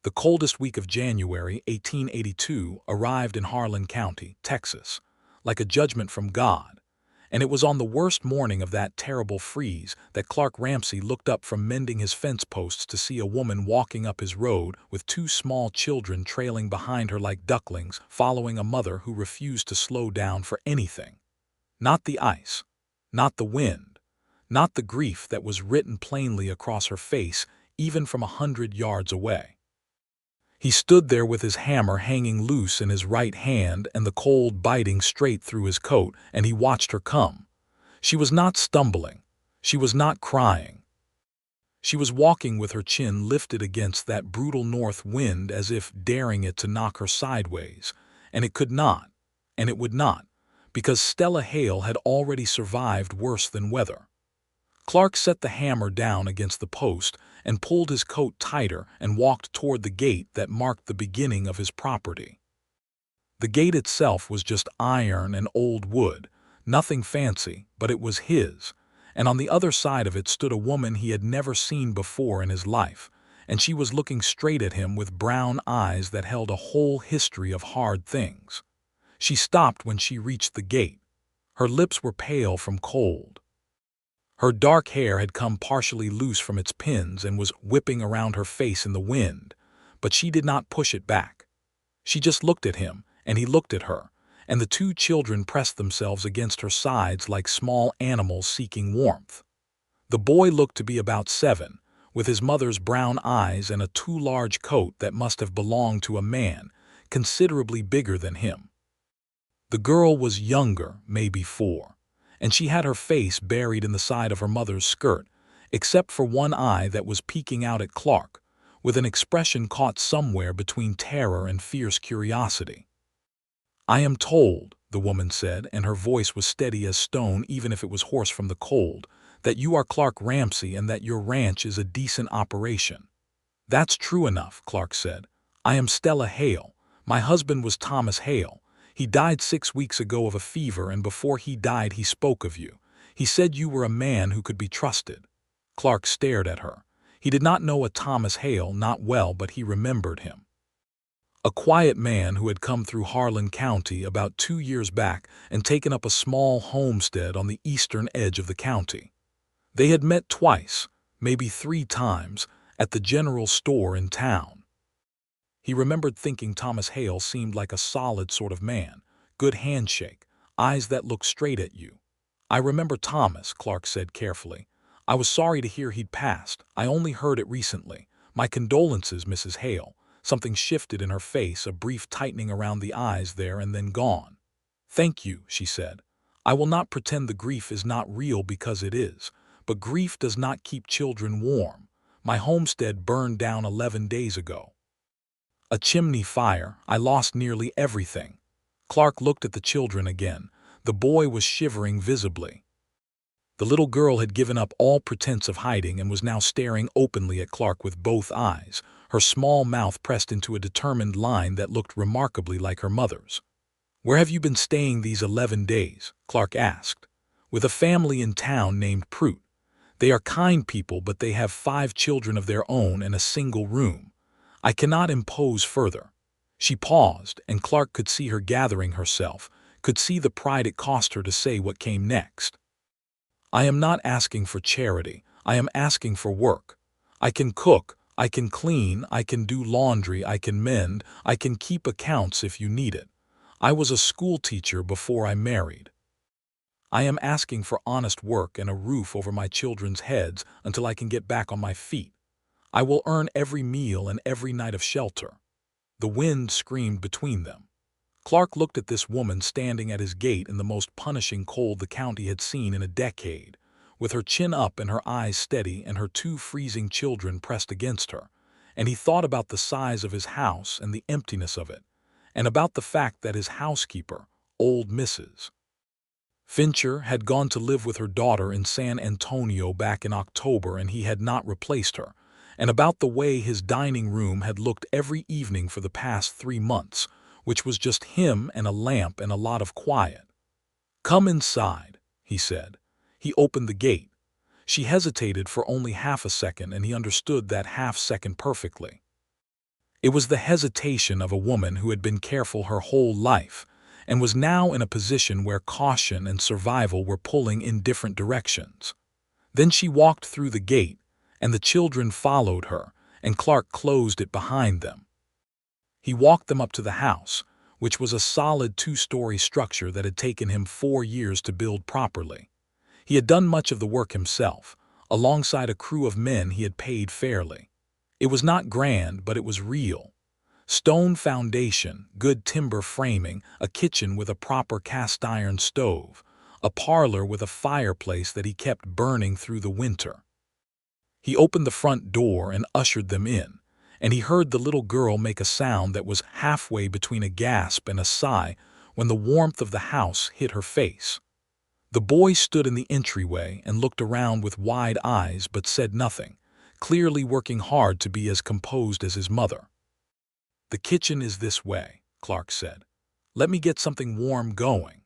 The coldest week of January 1882 arrived in Harlan County, Texas, like a judgment from God, and it was on the worst morning of that terrible freeze that Clark Ramsey looked up from mending his fence posts to see a woman walking up his road with two small children trailing behind her like ducklings, following a mother who refused to slow down for anything. Not the ice, not the wind, not the grief that was written plainly across her face, even from 100 yards away. He stood there with his hammer hanging loose in his right hand and the cold biting straight through his coat, and he watched her come. She was not stumbling. She was not crying. She was walking with her chin lifted against that brutal north wind as if daring it to knock her sideways, and it could not, and it would not, because Stella Hale had already survived worse than weather. Clark set the hammer down against the post and pulled his coat tighter and walked toward the gate that marked the beginning of his property. The gate itself was just iron and old wood, nothing fancy, but it was his, and on the other side of it stood a woman he had never seen before in his life, and she was looking straight at him with brown eyes that held a whole history of hard things. She stopped when she reached the gate. Her lips were pale from cold. Her dark hair had come partially loose from its pins and was whipping around her face in the wind, but she did not push it back. She just looked at him, and he looked at her, and the two children pressed themselves against her sides like small animals seeking warmth. The boy looked to be about 7, with his mother's brown eyes and a too large coat that must have belonged to a man considerably bigger than him. The girl was younger, maybe 4. And she had her face buried in the side of her mother's skirt, except for one eye that was peeking out at Clark, with an expression caught somewhere between terror and fierce curiosity. "I am told," the woman said, and her voice was steady as stone even if it was hoarse from the cold, "that you are Clark Ramsey and that your ranch is a decent operation." "That's true enough," Clark said. "I am Stella Hale. My husband was Thomas Hale. He died 6 weeks ago of a fever, and before he died he spoke of you. He said you were a man who could be trusted." Clark stared at her. He did not know a Thomas Hale, not well, but he remembered him. A quiet man who had come through Harlan County about 2 years back and taken up a small homestead on the eastern edge of the county. They had met twice, maybe 3 times, at the general store in town. He remembered thinking Thomas Hale seemed like a solid sort of man, good handshake, eyes that looked straight at you. "I remember Thomas," Clark said carefully. "I was sorry to hear he'd passed. I only heard it recently. My condolences, Mrs. Hale." Something shifted in her face, a brief tightening around the eyes there and then gone. "Thank you," she said. "I will not pretend the grief is not real because it is, but grief does not keep children warm. My homestead burned down 11 days ago. A chimney fire. I lost nearly everything." Clark looked at the children again. The boy was shivering visibly. The little girl had given up all pretense of hiding and was now staring openly at Clark with both eyes, her small mouth pressed into a determined line that looked remarkably like her mother's. "Where have you been staying these 11 days?" Clark asked. "With a family in town named Prout. They are kind people, but they have 5 children of their own and a single room. I cannot impose further." She paused, and Clark could see her gathering herself, could see the pride it cost her to say what came next. "I am not asking for charity. I am asking for work. I can cook, I can clean, I can do laundry, I can mend, I can keep accounts if you need it. I was a school teacher before I married. I am asking for honest work and a roof over my children's heads until I can get back on my feet. I will earn every meal and every night of shelter." The wind screamed between them. Clark looked at this woman standing at his gate in the most punishing cold the county had seen in a decade, with her chin up and her eyes steady and her 2 freezing children pressed against her, and he thought about the size of his house and the emptiness of it, and about the fact that his housekeeper, old Mrs. Fincher, had gone to live with her daughter in San Antonio back in October and he had not replaced her, and about the way his dining room had looked every evening for the past 3 months, which was just him and a lamp and a lot of quiet. "Come inside," he said. He opened the gate. She hesitated for only half a second, and he understood that half second perfectly. It was the hesitation of a woman who had been careful her whole life and was now in a position where caution and survival were pulling in different directions. Then she walked through the gate, and the children followed her, and Clark closed it behind them. He walked them up to the house, which was a solid two-story structure that had taken him 4 years to build properly. He had done much of the work himself, alongside a crew of men he had paid fairly. It was not grand, but it was real. Stone foundation, good timber framing, a kitchen with a proper cast-iron stove, a parlor with a fireplace that he kept burning through the winter. He opened the front door and ushered them in, and he heard the little girl make a sound that was halfway between a gasp and a sigh when the warmth of the house hit her face. The boy stood in the entryway and looked around with wide eyes but said nothing, clearly working hard to be as composed as his mother. "The kitchen is this way," Clark said. "Let me get something warm going."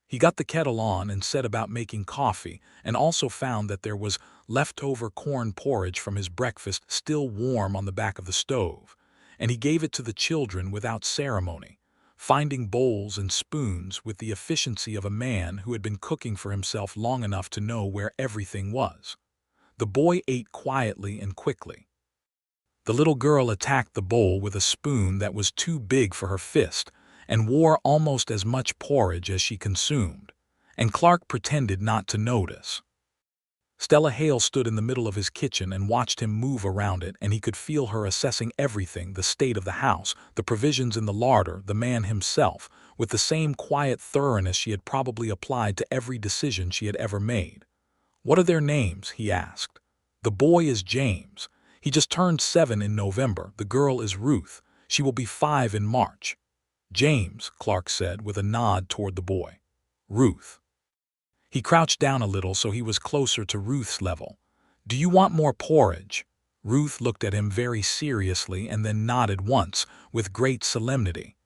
He got the kettle on and set about making coffee, and also found that there was leftover corn porridge from his breakfast still warm on the back of the stove, and he gave it to the children without ceremony, finding bowls and spoons with the efficiency of a man who had been cooking for himself long enough to know where everything was. The boy ate quietly and quickly. The little girl attacked the bowl with a spoon that was too big for her fist and wore almost as much porridge as she consumed, and Clark pretended not to notice. Stella Hale stood in the middle of his kitchen and watched him move around it, and he could feel her assessing everything, the state of the house, the provisions in the larder, the man himself, with the same quiet thoroughness she had probably applied to every decision she had ever made. "What are their names?" he asked. "The boy is James. He just turned 7 in November. The girl is Ruth. She will be 5 in March." "James," Clark said with a nod toward the boy. "Ruth." He crouched down a little so he was closer to Ruth's level. "Do you want more porridge?" Ruth looked at him very seriously and then nodded once, with great solemnity.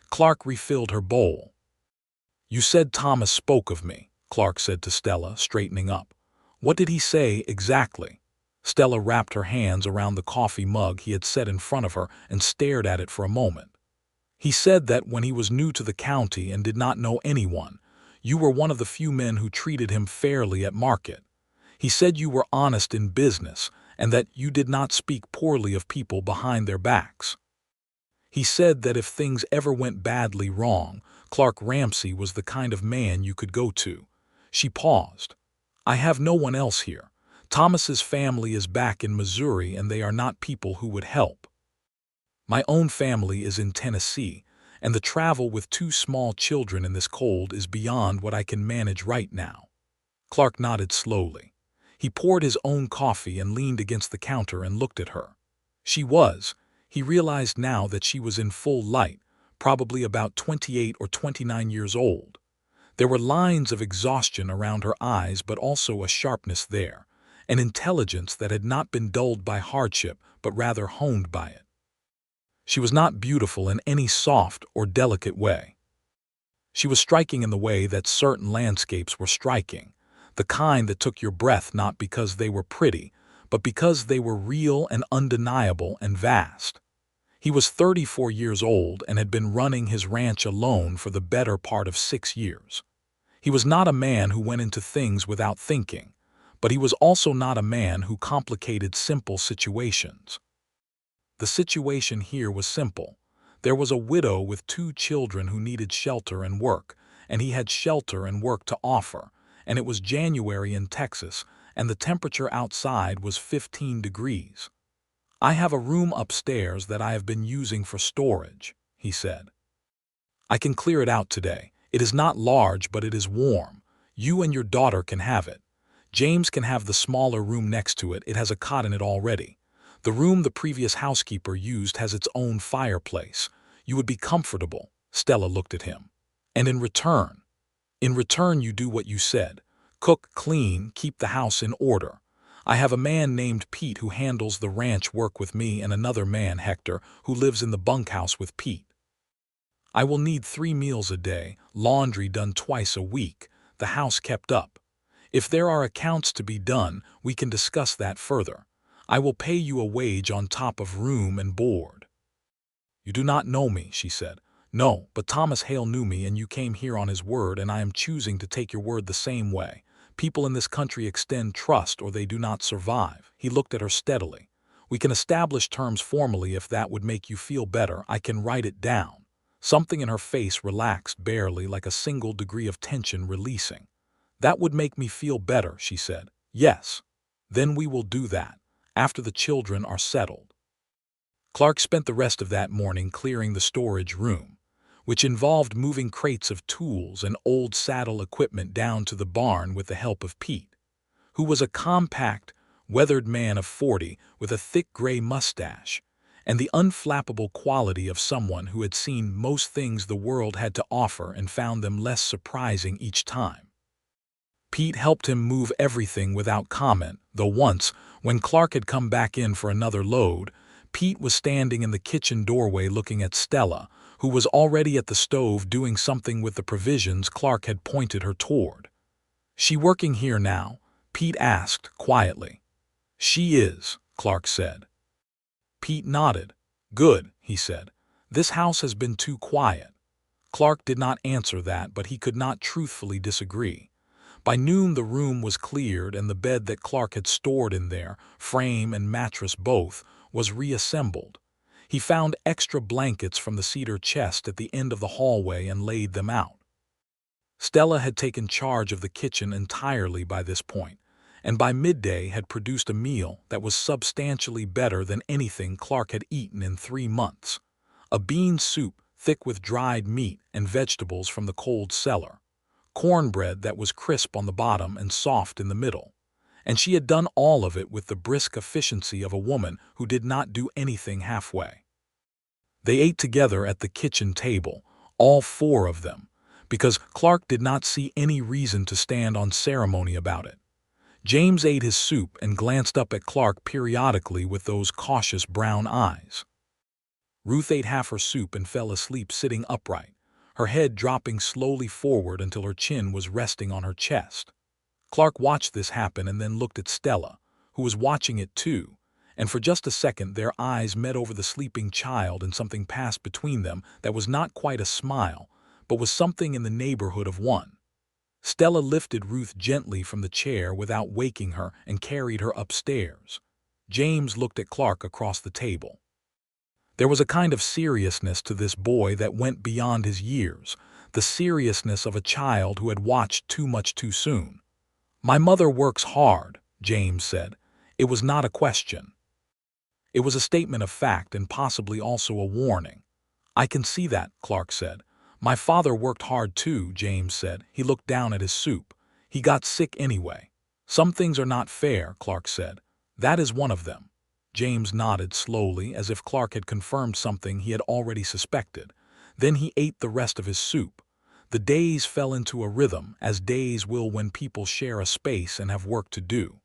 Clark refilled her bowl. "You said Thomas spoke of me," Clark said to Stella, straightening up. "What did he say exactly?" Stella wrapped her hands around the coffee mug he had set in front of her and stared at it for a moment. "He said that when he was new to the county and did not know anyone, you were one of the few men who treated him fairly at market. He said you were honest in business and that you did not speak poorly of people behind their backs. He said that if things ever went badly wrong, Clark Ramsey was the kind of man you could go to." She paused. "I have no one else here. Thomas's family is back in Missouri and they are not people who would help. My own family is in Tennessee, and the travel with 2 small children in this cold is beyond what I can manage right now." Clark nodded slowly. He poured his own coffee and leaned against the counter and looked at her. He realized now that she was in full light, probably about 28 or 29 years old. There were lines of exhaustion around her eyes, but also a sharpness there, an intelligence that had not been dulled by hardship, but rather honed by it. She was not beautiful in any soft or delicate way. She was striking in the way that certain landscapes were striking, the kind that took your breath not because they were pretty, but because they were real and undeniable and vast. He was 34 years old and had been running his ranch alone for the better part of 6 years. He was not a man who went into things without thinking, but he was also not a man who complicated simple situations. The situation here was simple. There was a widow with 2 children who needed shelter and work, and he had shelter and work to offer, and it was January in Texas, and the temperature outside was 15 degrees. "I have a room upstairs that I have been using for storage," he said. "I can clear it out today. It is not large, but it is warm. You and your daughter can have it. James can have the smaller room next to it. It has a cot in it already. The room the previous housekeeper used has its own fireplace. You would be comfortable." Stella looked at him. "And in return?" "In return you do what you said. Cook, clean, keep the house in order. I have a man named Pete who handles the ranch work with me, and another man, Hector, who lives in the bunkhouse with Pete. I will need 3 meals a day, laundry done twice a week, the house kept up. If there are accounts to be done, we can discuss that further. I will pay you a wage on top of room and board." "You do not know me," she said. "No, but Thomas Hale knew me, and you came here on his word, and I am choosing to take your word the same way. People in this country extend trust or they do not survive." He looked at her steadily. "We can establish terms formally if that would make you feel better. I can write it down." Something in her face relaxed barely, like a single degree of tension releasing. "That would make me feel better," she said. "Yes. Then we will do that, after the children are settled." Clark spent the rest of that morning clearing the storage room, which involved moving crates of tools and old saddle equipment down to the barn with the help of Pete, who was a compact, weathered man of 40 with a thick gray mustache and the unflappable quality of someone who had seen most things the world had to offer and found them less surprising each time. Pete helped him move everything without comment, though once, when Clark had come back in for another load, Pete was standing in the kitchen doorway looking at Stella, who was already at the stove doing something with the provisions Clark had pointed her toward. "She working here now?" Pete asked quietly. "She is," Clark said. Pete nodded. "Good," he said. "This house has been too quiet." Clark did not answer that, but he could not truthfully disagree. By noon the room was cleared and the bed that Clark had stored in there, frame and mattress both, was reassembled. He found extra blankets from the cedar chest at the end of the hallway and laid them out. Stella had taken charge of the kitchen entirely by this point, and by midday had produced a meal that was substantially better than anything Clark had eaten in 3 months. A bean soup thick with dried meat and vegetables from the cold cellar. Cornbread that was crisp on the bottom and soft in the middle. And she had done all of it with the brisk efficiency of a woman who did not do anything halfway. They ate together at the kitchen table, all 4 of them, because Clark did not see any reason to stand on ceremony about it. James ate his soup and glanced up at Clark periodically with those cautious brown eyes. Ruth ate half her soup and fell asleep sitting upright, her head dropping slowly forward until her chin was resting on her chest. Clark watched this happen and then looked at Stella, who was watching it too, and for just a second their eyes met over the sleeping child and something passed between them that was not quite a smile, but was something in the neighborhood of one. Stella lifted Ruth gently from the chair without waking her and carried her upstairs. James looked at Clark across the table. There was a kind of seriousness to this boy that went beyond his years, the seriousness of a child who had watched too much too soon. "My mother works hard," James said. It was not a question. It was a statement of fact and possibly also a warning. "I can see that," Clark said. "My father worked hard too," James said. He looked down at his soup. "He got sick anyway." "Some things are not fair," Clark said. "That is one of them." James nodded slowly, as if Clark had confirmed something he had already suspected. Then he ate the rest of his soup. The days fell into a rhythm, as days will when people share a space and have work to do.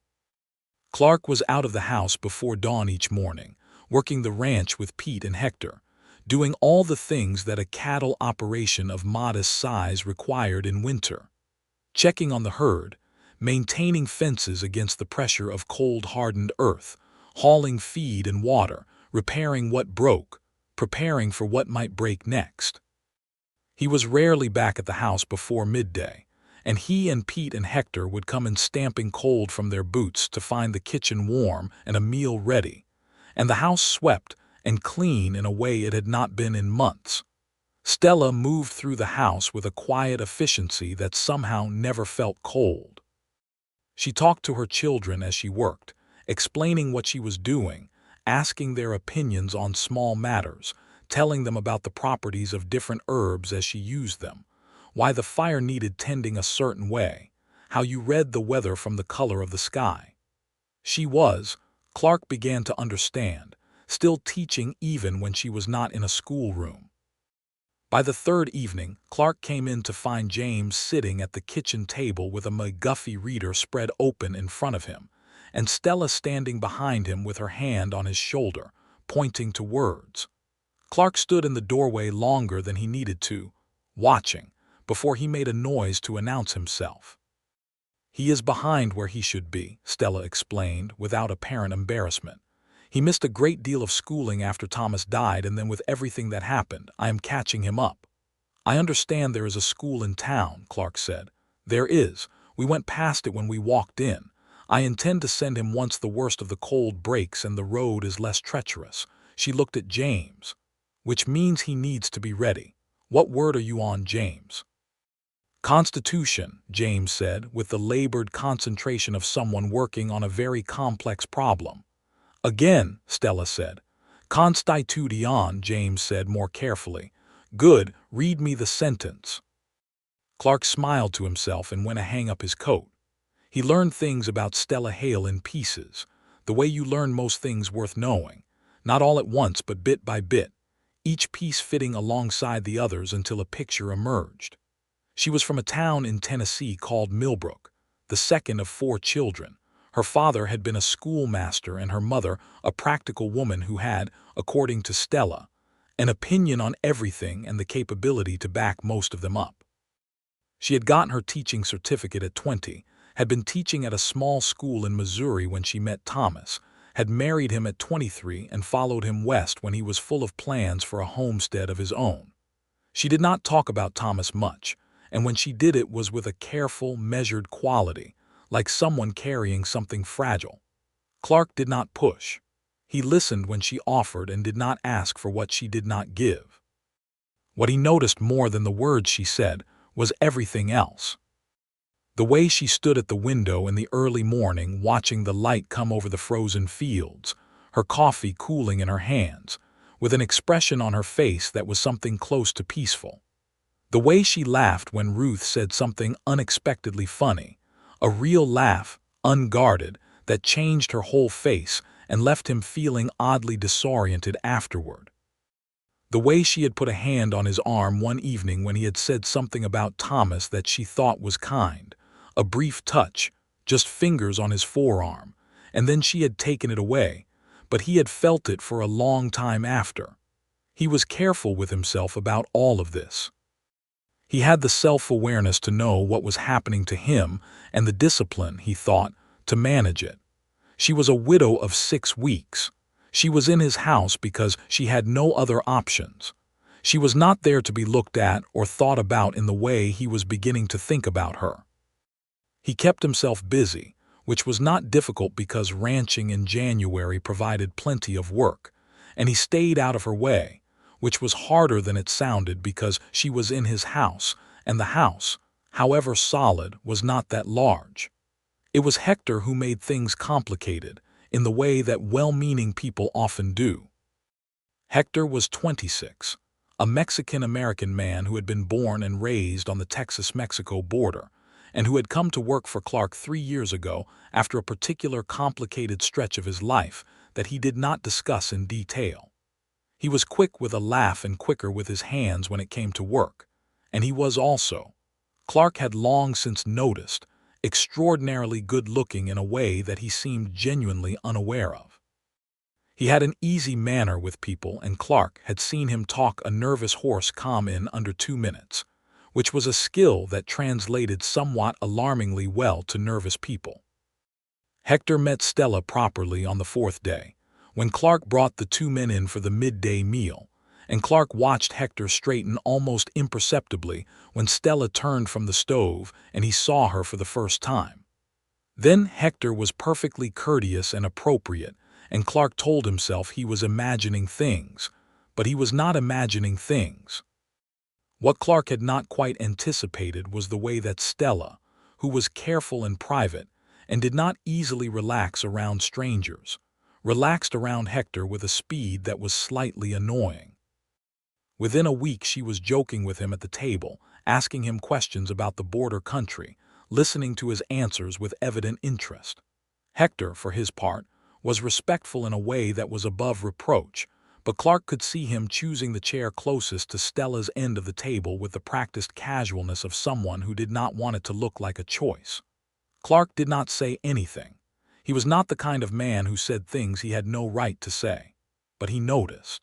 Clark was out of the house before dawn each morning, working the ranch with Pete and Hector, doing all the things that a cattle operation of modest size required in winter. Checking on the herd, maintaining fences against the pressure of cold-hardened earth, hauling feed and water, repairing what broke, preparing for what might break next. He was rarely back at the house before midday, and he and Pete and Hector would come in stamping cold from their boots to find the kitchen warm and a meal ready, and the house swept and clean in a way it had not been in months. Stella moved through the house with a quiet efficiency that somehow never felt cold. She talked to her children as she worked, explaining what she was doing, asking their opinions on small matters, telling them about the properties of different herbs as she used them, why the fire needed tending a certain way, how you read the weather from the color of the sky. Clark began to understand, still teaching even when she was not in a schoolroom. By the 3rd evening, Clark came in to find James sitting at the kitchen table with a McGuffey reader spread open in front of him, and Stella standing behind him with her hand on his shoulder, pointing to words. Clark stood in the doorway longer than he needed to, watching, before he made a noise to announce himself. "He is behind where he should be," Stella explained, without apparent embarrassment. He missed a great deal of schooling after Thomas died, and then with everything that happened, I am catching him up. I understand there is a school in town, Clark said. There is. We went past it when we walked in. I intend to send him once the worst of the cold breaks and the road is less treacherous. She looked at James. Which means he needs to be ready. What word are you on, James? Constitution, James said, with the labored concentration of someone working on a very complex problem. Again, Stella said. Constitution, James said more carefully. Good, read me the sentence. Clark smiled to himself and went to hang up his coat. He learned things about Stella Hale in pieces, the way you learn most things worth knowing, not all at once but bit by bit, each piece fitting alongside the others until a picture emerged. She was from a town in Tennessee called Millbrook, the second of 4 children. Her father had been a schoolmaster and her mother a practical woman who had, according to Stella, an opinion on everything and the capability to back most of them up. She had gotten her teaching certificate at 20, had been teaching at a small school in Missouri when she met Thomas, had married him at 23 and followed him west when he was full of plans for a homestead of his own. She did not talk about Thomas much, and when she did it was with a careful, measured quality, like someone carrying something fragile. Clark did not push. He listened when she offered and did not ask for what she did not give. What he noticed more than the words she said was everything else. The way she stood at the window in the early morning watching the light come over the frozen fields, her coffee cooling in her hands, with an expression on her face that was something close to peaceful. The way she laughed when Ruth said something unexpectedly funny, a real laugh, unguarded, that changed her whole face and left him feeling oddly disoriented afterward. The way she had put a hand on his arm one evening when he had said something about Thomas that she thought was kind, a brief touch, just fingers on his forearm, and then she had taken it away, but he had felt it for a long time after. He was careful with himself about all of this. He had the self-awareness to know what was happening to him and the discipline, he thought, to manage it. She was a widow of 6 weeks. She was in his house because she had no other options. She was not there to be looked at or thought about in the way he was beginning to think about her. He kept himself busy, which was not difficult because ranching in January provided plenty of work, and he stayed out of her way, which was harder than it sounded because she was in his house, and the house, however solid, was not that large. It was Hector who made things complicated, in the way that well-meaning people often do. Hector was 26, a Mexican-American man who had been born and raised on the Texas-Mexico border, and who had come to work for Clark 3 years ago after a particular complicated stretch of his life that he did not discuss in detail. He was quick with a laugh and quicker with his hands when it came to work, and he was also, Clark had long since noticed, extraordinarily good-looking in a way that he seemed genuinely unaware of. He had an easy manner with people, and Clark had seen him talk a nervous horse calm in under 2 minutes, which was a skill that translated somewhat alarmingly well to nervous people. Hector met Stella properly on the 4th day, when Clark brought the 2 men in for the midday meal, and Clark watched Hector straighten almost imperceptibly when Stella turned from the stove and he saw her for the first time. Then Hector was perfectly courteous and appropriate, and Clark told himself he was imagining things, but he was not imagining things. What Clark had not quite anticipated was the way that Stella, who was careful and private and did not easily relax around strangers, relaxed around Hector with a speed that was slightly annoying. Within a week she was joking with him at the table, asking him questions about the border country, listening to his answers with evident interest. Hector, for his part, was respectful in a way that was above reproach, but Clark could see him choosing the chair closest to Stella's end of the table with the practiced casualness of someone who did not want it to look like a choice. Clark did not say anything. He was not the kind of man who said things he had no right to say. But he noticed.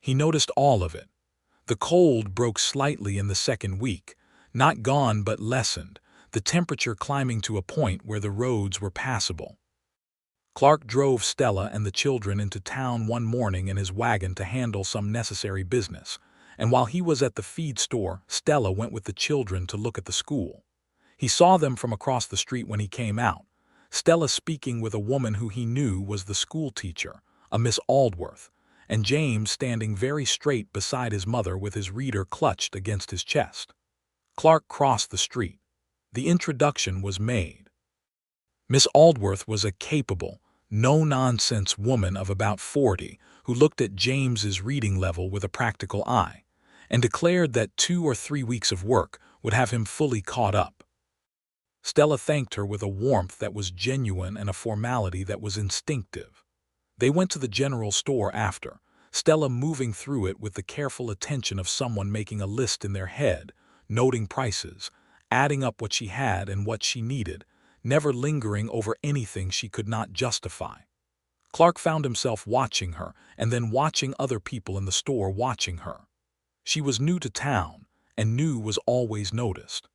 He noticed all of it. The cold broke slightly in the 2nd week, not gone but lessened, the temperature climbing to a point where the roads were passable. Clark drove Stella and the children into town one morning in his wagon to handle some necessary business, and while he was at the feed store, Stella went with the children to look at the school. He saw them from across the street when he came out, Stella speaking with a woman who he knew was the school teacher, a Miss Aldworth, and James standing very straight beside his mother with his reader clutched against his chest. Clark crossed the street. The introduction was made. Miss Aldworth was a capable, no-nonsense woman of about 40 who looked at James's reading level with a practical eye and declared that 2 or 3 weeks of work would have him fully caught up. Stella thanked her with a warmth that was genuine and a formality that was instinctive. They went to the general store after, Stella moving through it with the careful attention of someone making a list in their head, noting prices, adding up what she had and what she needed, never lingering over anything she could not justify. Clark found himself watching her and then watching other people in the store watching her. She was new to town, and new was always noticed.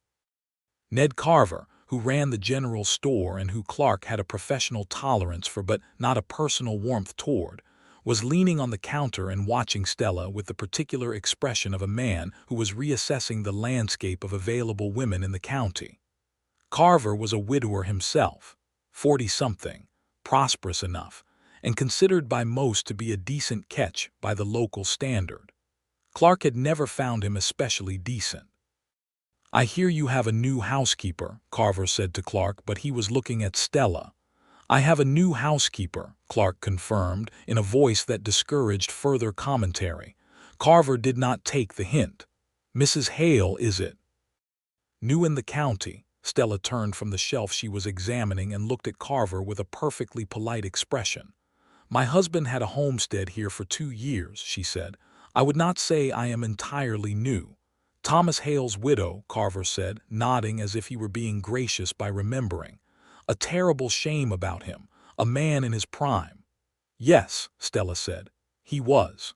Ned Carver, who ran the general store and who Clark had a professional tolerance for but not a personal warmth toward, was leaning on the counter and watching Stella with the particular expression of a man who was reassessing the landscape of available women in the county. Carver was a widower himself, 40-something, prosperous enough, and considered by most to be a decent catch by the local standard. Clark had never found him especially decent. "I hear you have a new housekeeper," Carver said to Clark, but he was looking at Stella. "I have a new housekeeper," Clark confirmed, in a voice that discouraged further commentary. Carver did not take the hint. "Mrs. Hale, is it?" "New in the county." Stella turned from the shelf she was examining and looked at Carver with a perfectly polite expression. "My husband had a homestead here for 2 years," she said. "I would not say I am entirely new." "Thomas Hale's widow," Carver said, nodding as if he were being gracious by remembering. "A terrible shame about him, a man in his prime." "Yes," Stella said, "he was."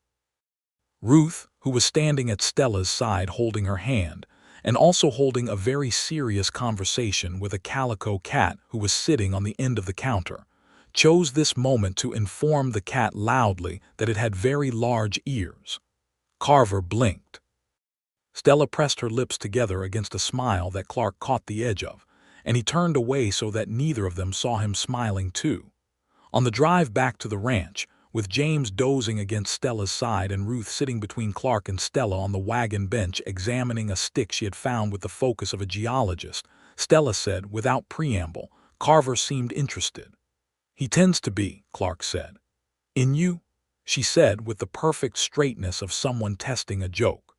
Ruth, who was standing at Stella's side holding her hand, and also holding a very serious conversation with a calico cat who was sitting on the end of the counter, chose this moment to inform the cat loudly that it had very large ears. Carver blinked. Stella pressed her lips together against a smile that Clark caught the edge of, and he turned away so that neither of them saw him smiling too. On the drive back to the ranch, with James dozing against Stella's side and Ruth sitting between Clark and Stella on the wagon bench examining a stick she had found with the focus of a geologist, Stella said, without preamble. Carver seemed interested. "He tends to be," Clark said. "In you?" she said with the perfect straightness of someone testing a joke.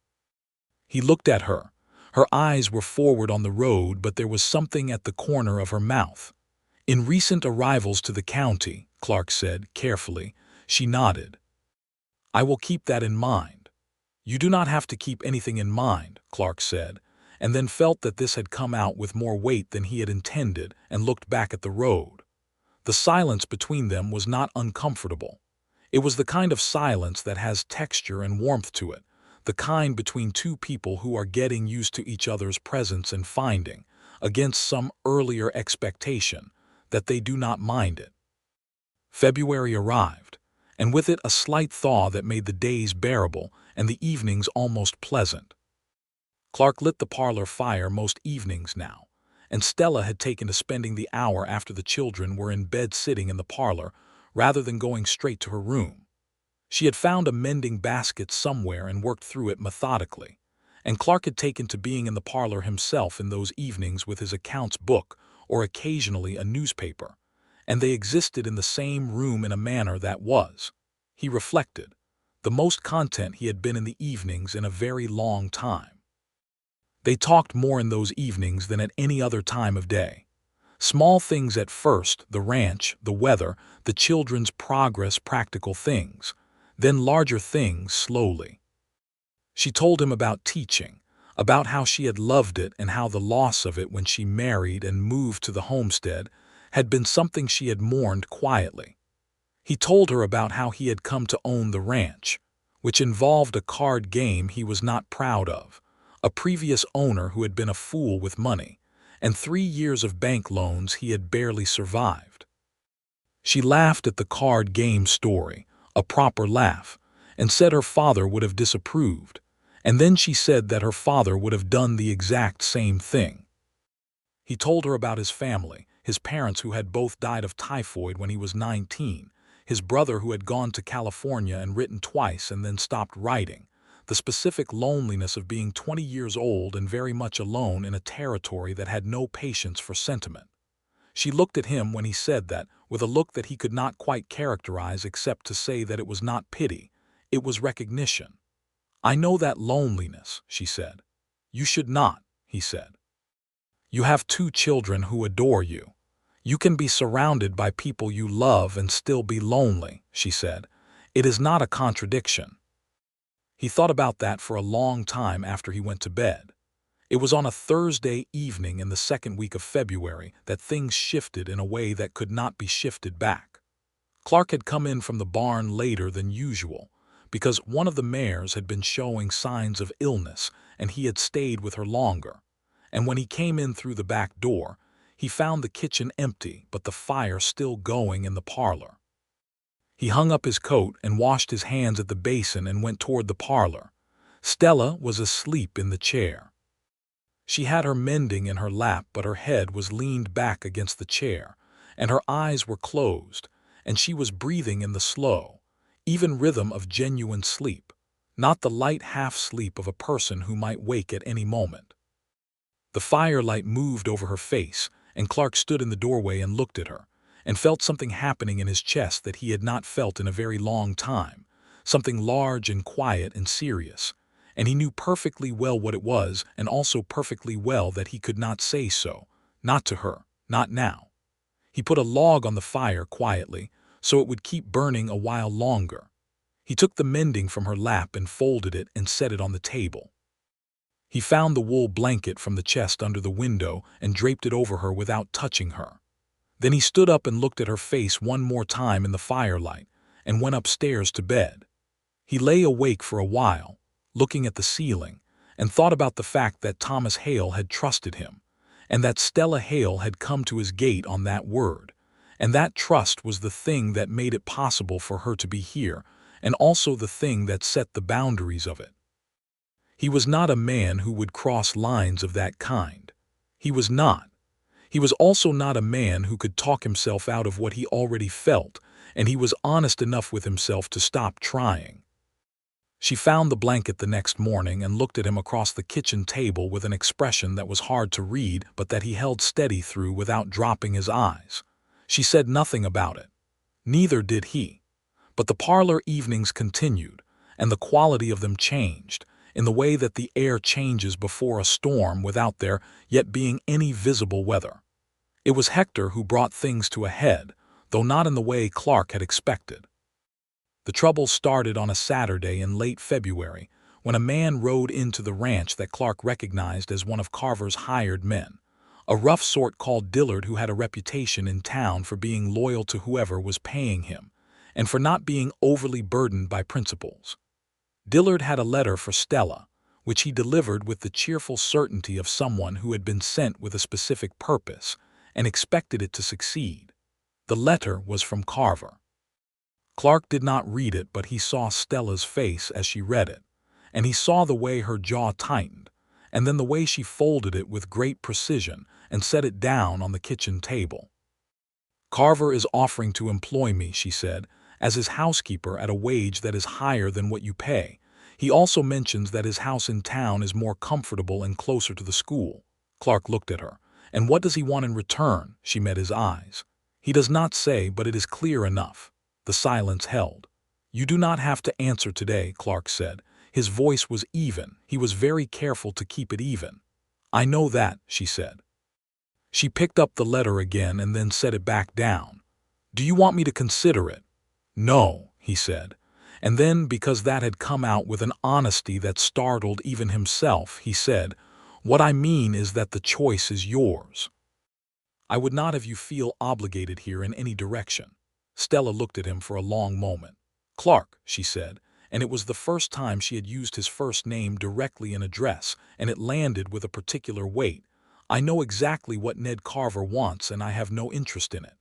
He looked at her. Her eyes were forward on the road, but there was something at the corner of her mouth. "In recent arrivals to the county," Clark said, carefully. She nodded. "I will keep that in mind." "You do not have to keep anything in mind," Clark said, and then felt that this had come out with more weight than he had intended and looked back at the road. The silence between them was not uncomfortable. It was the kind of silence that has texture and warmth to it, the kind between two people who are getting used to each other's presence and finding, against some earlier expectation, that they do not mind it. February arrived, and with it a slight thaw that made the days bearable and the evenings almost pleasant. Clark lit the parlor fire most evenings now, and Stella had taken to spending the hour after the children were in bed sitting in the parlor rather than going straight to her room. She had found a mending basket somewhere and worked through it methodically, and Clark had taken to being in the parlor himself in those evenings with his accounts book or occasionally a newspaper, and they existed in the same room in a manner that was, he reflected, the most content he had been in the evenings in a very long time. They talked more in those evenings than at any other time of day. Small things at first, the ranch, the weather, the children's progress, practical things, then larger things slowly. She told him about teaching, about how she had loved it and how the loss of it when she married and moved to the homestead had been something she had mourned quietly. He told her about how he had come to own the ranch, which involved a card game he was not proud of, a previous owner who had been a fool with money, and 3 years of bank loans he had barely survived. She laughed at the card game story, a proper laugh, and said her father would have disapproved, and then she said that her father would have done the exact same thing. He told her about his family, his parents who had both died of typhoid when he was 19, his brother who had gone to California and written twice and then stopped writing, the specific loneliness of being 20 years old and very much alone in a territory that had no patience for sentiment. She looked at him when he said that, with a look that he could not quite characterize except to say that it was not pity, it was recognition. "I know that loneliness," she said. "You should not," he said. "You have 2 children who adore you. You can be surrounded by people you love and still be lonely," she said. "It is not a contradiction." He thought about that for a long time after he went to bed. It was on a Thursday evening in the second week of February that things shifted in a way that could not be shifted back. Clark had come in from the barn later than usual because one of the mares had been showing signs of illness and he had stayed with her longer. And when he came in through the back door, he found the kitchen empty but the fire still going in the parlor. He hung up his coat and washed his hands at the basin and went toward the parlor. Stella was asleep in the chair. She had her mending in her lap, but her head was leaned back against the chair, and her eyes were closed, and she was breathing in the slow, even rhythm of genuine sleep, not the light half-sleep of a person who might wake at any moment. The firelight moved over her face, and Clark stood in the doorway and looked at her, and felt something happening in his chest that he had not felt in a very long time, something large and quiet and serious. And he knew perfectly well what it was, and also perfectly well that he could not say so, not to her, not now. He put a log on the fire quietly, so it would keep burning a while longer. He took the mending from her lap and folded it and set it on the table. He found the wool blanket from the chest under the window and draped it over her without touching her. Then he stood up and looked at her face one more time in the firelight, and went upstairs to bed. He lay awake for a while, looking at the ceiling, and thought about the fact that Thomas Hale had trusted him, and that Stella Hale had come to his gate on that word, and that trust was the thing that made it possible for her to be here, and also the thing that set the boundaries of it. He was not a man who would cross lines of that kind. He was not. He was also not a man who could talk himself out of what he already felt, and he was honest enough with himself to stop trying. She found the blanket the next morning and looked at him across the kitchen table with an expression that was hard to read but that he held steady through without dropping his eyes. She said nothing about it. Neither did he. But the parlor evenings continued, and the quality of them changed, in the way that the air changes before a storm without there yet being any visible weather. It was Hector who brought things to a head, though not in the way Clark had expected. The trouble started on a Saturday in late February, when a man rode into the ranch that Clark recognized as one of Carver's hired men, a rough sort called Dillard who had a reputation in town for being loyal to whoever was paying him, and for not being overly burdened by principles. Dillard had a letter for Stella, which he delivered with the cheerful certainty of someone who had been sent with a specific purpose, and expected it to succeed. The letter was from Carver. Clark did not read it, but he saw Stella's face as she read it, and he saw the way her jaw tightened, and then the way she folded it with great precision and set it down on the kitchen table. "Carver is offering to employ me," she said, "as his housekeeper at a wage that is higher than what you pay. He also mentions that his house in town is more comfortable and closer to the school." Clark looked at her. "And what does he want in return?" She met his eyes. "He does not say, but it is clear enough." The silence held. "You do not have to answer today," Clark said. His voice was even. He was very careful to keep it even. "I know that," she said. She picked up the letter again and then set it back down. "Do you want me to consider it?" "No," he said. And then, because that had come out with an honesty that startled even himself, he said, "What I mean is that the choice is yours. I would not have you feel obligated here in any direction." Stella looked at him for a long moment. "Clark," she said, and it was the first time she had used his first name directly in address, and it landed with a particular weight. "I know exactly what Ned Carver wants, and I have no interest in it.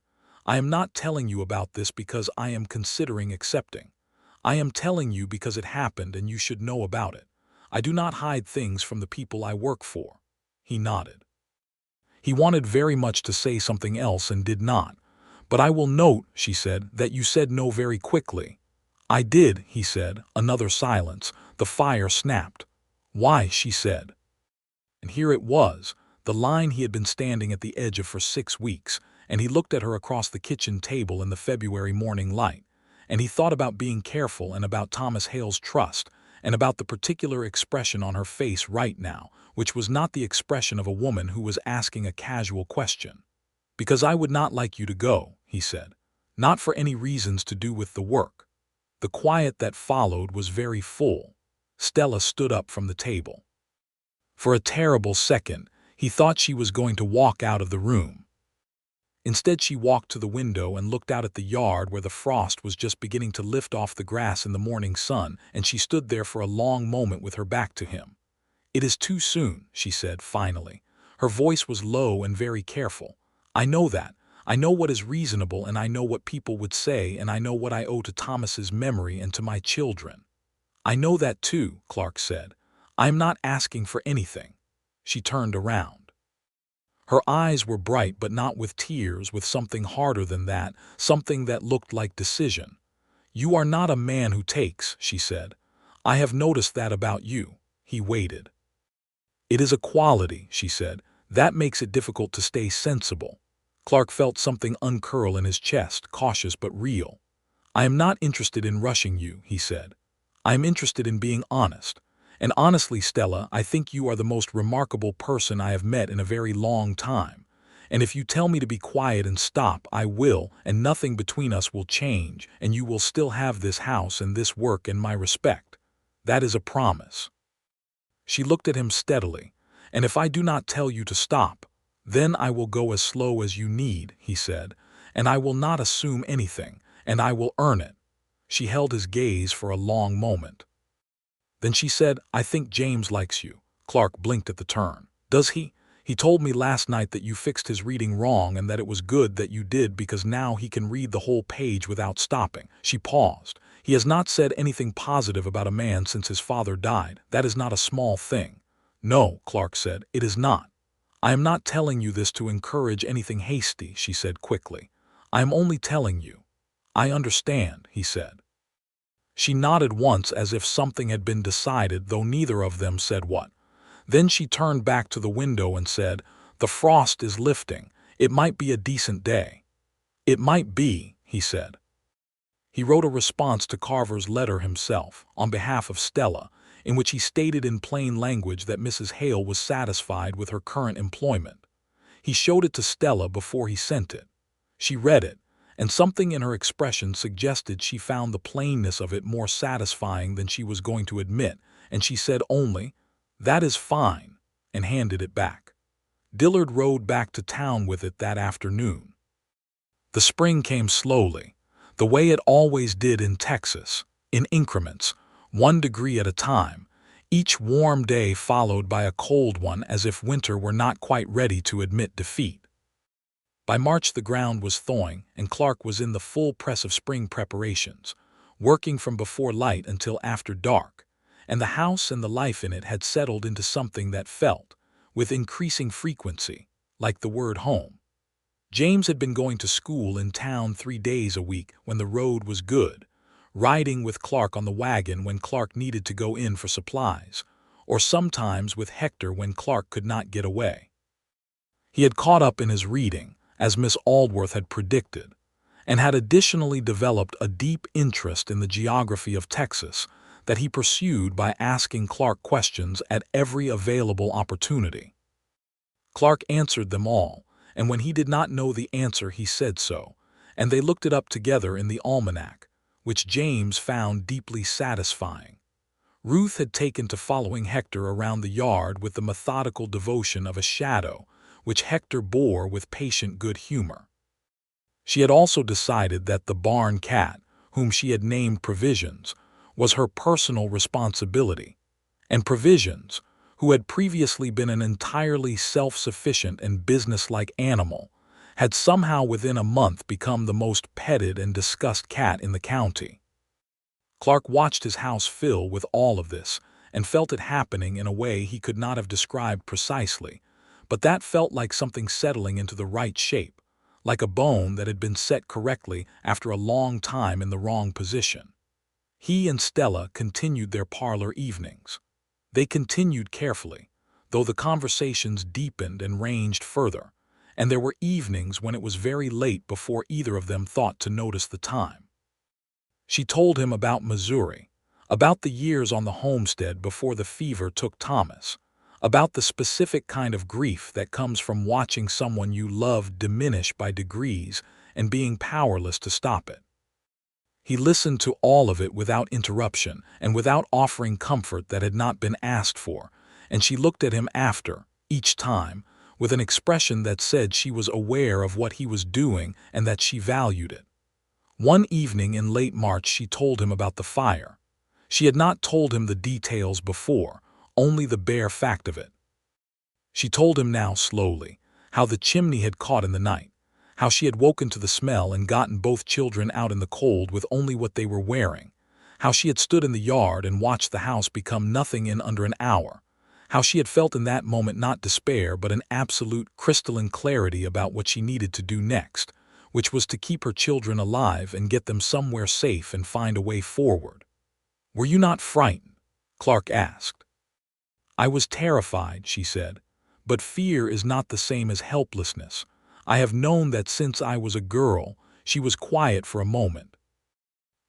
I am not telling you about this because I am considering accepting. I am telling you because it happened and you should know about it. I do not hide things from the people I work for." He nodded. He wanted very much to say something else and did not. "But I will note," she said, "that you said no very quickly." "I did," he said. Another silence. The fire snapped. "Why?" she said. And here it was, the line he had been standing at the edge of for 6 weeks, and he looked at her across the kitchen table in the February morning light, and he thought about being careful and about Thomas Hale's trust, and about the particular expression on her face right now, which was not the expression of a woman who was asking a casual question. "Because I would not like you to go," he said. "Not for any reasons to do with the work." The quiet that followed was very full. Stella stood up from the table. For a terrible second, he thought she was going to walk out of the room. Instead, she walked to the window and looked out at the yard where the frost was just beginning to lift off the grass in the morning sun, and she stood there for a long moment with her back to him. "It is too soon," she said finally. Her voice was low and very careful. "I know that. I know what is reasonable, and I know what people would say, and I know what I owe to Thomas's memory and to my children." "I know that too," Clark said. "I am not asking for anything." She turned around. Her eyes were bright, but not with tears, with something harder than that, something that looked like decision. "You are not a man who takes," she said. "I have noticed that about you." He waited. "It is a quality," she said, "that makes it difficult to stay sensible." Clark felt something uncurl in his chest, cautious but real. "I am not interested in rushing you," he said. "I am interested in being honest. And honestly, Stella, I think you are the most remarkable person I have met in a very long time. And if you tell me to be quiet and stop, I will, and nothing between us will change, and you will still have this house and this work and my respect. That is a promise." She looked at him steadily. "And if I do not tell you to stop, then I will go as slow as you need," he said, "and I will not assume anything, and I will earn it." She held his gaze for a long moment. Then she said, "I think James likes you." Clark blinked at the turn. "Does he? He told me last night that you fixed his reading wrong and that it was good that you did because now he can read the whole page without stopping." She paused. "He has not said anything positive about a man since his father died. That is not a small thing." "No," Clark said, "it is not." "I am not telling you this to encourage anything hasty," she said quickly. "I am only telling you." "I understand," he said. She nodded once as if something had been decided, though neither of them said what. Then she turned back to the window and said, "The frost is lifting. It might be a decent day." "It might be," he said. He wrote a response to Carver's letter himself, on behalf of Stella, in which he stated in plain language that Mrs. Hale was satisfied with her current employment. He showed it to Stella before he sent it. She read it, and something in her expression suggested she found the plainness of it more satisfying than she was going to admit, and she said only, "That is fine," and handed it back. Dillard rode back to town with it that afternoon. The spring came slowly, the way it always did in Texas, in increments, 1 degree at a time, each warm day followed by a cold one, as if winter were not quite ready to admit defeat. By March the ground was thawing, and Clark was in the full press of spring preparations, working from before light until after dark, and the house and the life in it had settled into something that felt, with increasing frequency, like the word home. James had been going to school in town 3 days a week when the road was good, riding with Clark on the wagon when Clark needed to go in for supplies, or sometimes with Hector when Clark could not get away. He had caught up in his reading, as Miss Aldworth had predicted, and had additionally developed a deep interest in the geography of Texas that he pursued by asking Clark questions at every available opportunity. Clark answered them all, and when he did not know the answer he said so, and they looked it up together in the almanac, which James found deeply satisfying. Ruth had taken to following Hector around the yard with the methodical devotion of a shadow, which Hector bore with patient good humor. She had also decided that the barn cat, whom she had named Provisions, was her personal responsibility, and Provisions, who had previously been an entirely self-sufficient and businesslike animal, had somehow within a month become the most petted and discussed cat in the county. Clark watched his house fill with all of this and felt it happening in a way he could not have described precisely, but that felt like something settling into the right shape, like a bone that had been set correctly after a long time in the wrong position. He and Stella continued their parlor evenings. They continued carefully, though the conversations deepened and ranged further, and there were evenings when it was very late before either of them thought to notice the time. She told him about Missouri, about the years on the homestead before the fever took Thomas, about the specific kind of grief that comes from watching someone you love diminish by degrees and being powerless to stop it. He listened to all of it without interruption and without offering comfort that had not been asked for, and she looked at him after, each time, with an expression that said she was aware of what he was doing and that she valued it. One evening in late March she told him about the fire. She had not told him the details before, only the bare fact of it. She told him now slowly, how the chimney had caught in the night, how she had woken to the smell and gotten both children out in the cold with only what they were wearing, how she had stood in the yard and watched the house become nothing in under an hour, how she had felt in that moment not despair but an absolute crystalline clarity about what she needed to do next, which was to keep her children alive and get them somewhere safe and find a way forward. "Were you not frightened?" Clark asked. "I was terrified," she said, "but fear is not the same as helplessness. I have known that since I was a girl." She was quiet for a moment.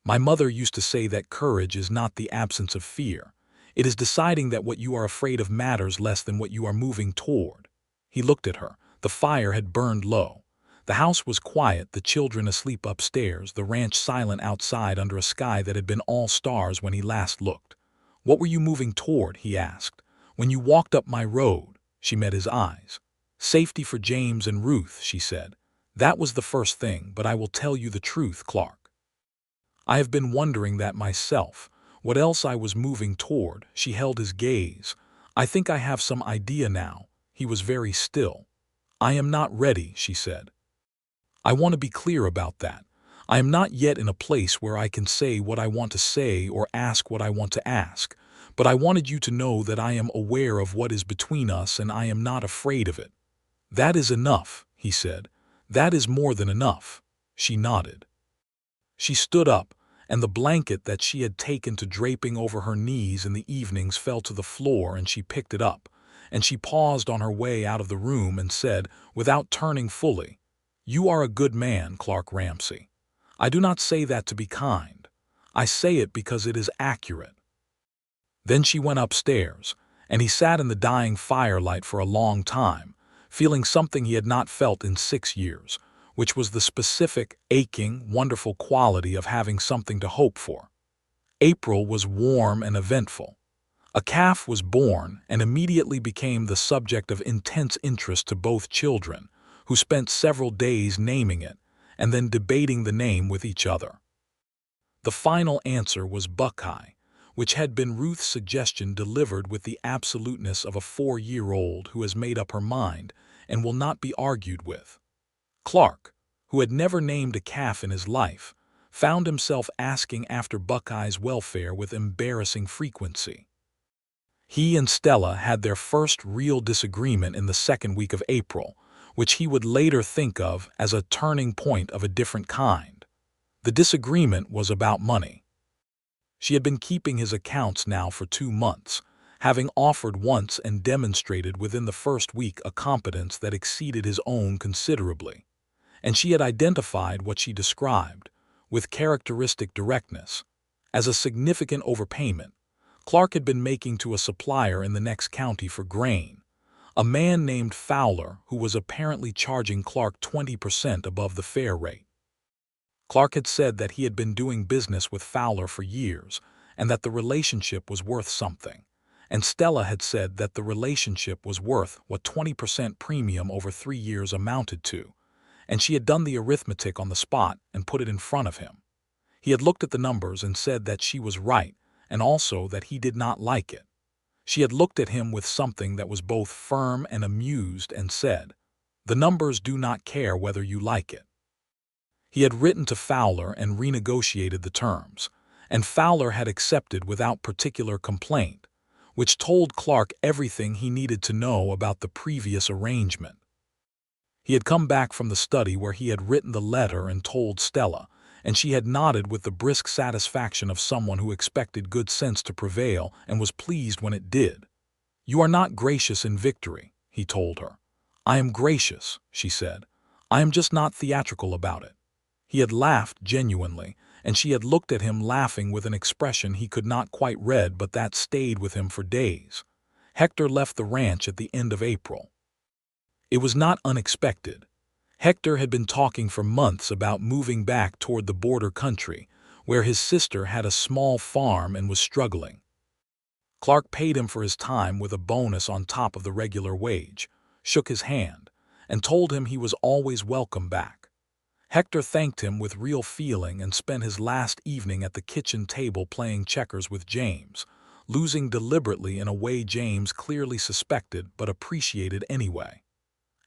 "My mother used to say that courage is not the absence of fear. It is deciding that what you are afraid of matters less than what you are moving toward." He looked at her. The fire had burned low. The house was quiet, the children asleep upstairs, the ranch silent outside under a sky that had been all stars when he last looked. "What were you moving toward?" he asked. "When you walked up my road." She met his eyes. "Safety for James and Ruth," she said. "That was the first thing, but I will tell you the truth, Clark. I have been wondering that myself, what else I was moving toward." She held his gaze. "I think I have some idea now." He was very still. "I am not ready," she said. "I want to be clear about that. I am not yet in a place where I can say what I want to say or ask what I want to ask, but I wanted you to know that I am aware of what is between us and I am not afraid of it." "That is enough," he said. "That is more than enough." She nodded. She stood up, and the blanket that she had taken to draping over her knees in the evenings fell to the floor, and she picked it up, and she paused on her way out of the room and said, without turning fully, "You are a good man, Clark Ramsey. I do not say that to be kind. I say it because it is accurate." Then she went upstairs, and he sat in the dying firelight for a long time, feeling something he had not felt in 6 years, which was the specific, aching, wonderful quality of having something to hope for. April was warm and eventful. A calf was born and immediately became the subject of intense interest to both children, who spent several days naming it and then debating the name with each other. The final answer was Buckeye, which had been Ruth's suggestion delivered with the absoluteness of a 4-year-old who has made up her mind and will not be argued with. Clark, who had never named a calf in his life, found himself asking after Buckeye's welfare with embarrassing frequency. He and Stella had their first real disagreement in the second week of April, which he would later think of as a turning point of a different kind. The disagreement was about money. She had been keeping his accounts now for 2 months, having offered once and demonstrated within the first week a competence that exceeded his own considerably. And she had identified what she described, with characteristic directness, as a significant overpayment Clark had been making to a supplier in the next county for grain, a man named Fowler who was apparently charging Clark 20% above the fair rate. Clark had said that he had been doing business with Fowler for years and that the relationship was worth something, and Stella had said that the relationship was worth what 20% premium over 3 years amounted to, and she had done the arithmetic on the spot and put it in front of him. He had looked at the numbers and said that she was right, and also that he did not like it. She had looked at him with something that was both firm and amused and said, The numbers do not care whether you like it. He had written to Fowler and renegotiated the terms, and Fowler had accepted without particular complaint, which told Clark everything he needed to know about the previous arrangement. He had come back from the study where he had written the letter and told Stella, and she had nodded with the brisk satisfaction of someone who expected good sense to prevail and was pleased when it did. "You are not gracious in victory," he told her. "I am gracious," she said. "I am just not theatrical about it." He had laughed genuinely, and she had looked at him laughing with an expression he could not quite read but that stayed with him for days. Hector left the ranch at the end of April. It was not unexpected. Hector had been talking for months about moving back toward the border country, where his sister had a small farm and was struggling. Clark paid him for his time with a bonus on top of the regular wage, shook his hand, and told him he was always welcome back. Hector thanked him with real feeling and spent his last evening at the kitchen table playing checkers with James, losing deliberately in a way James clearly suspected but appreciated anyway.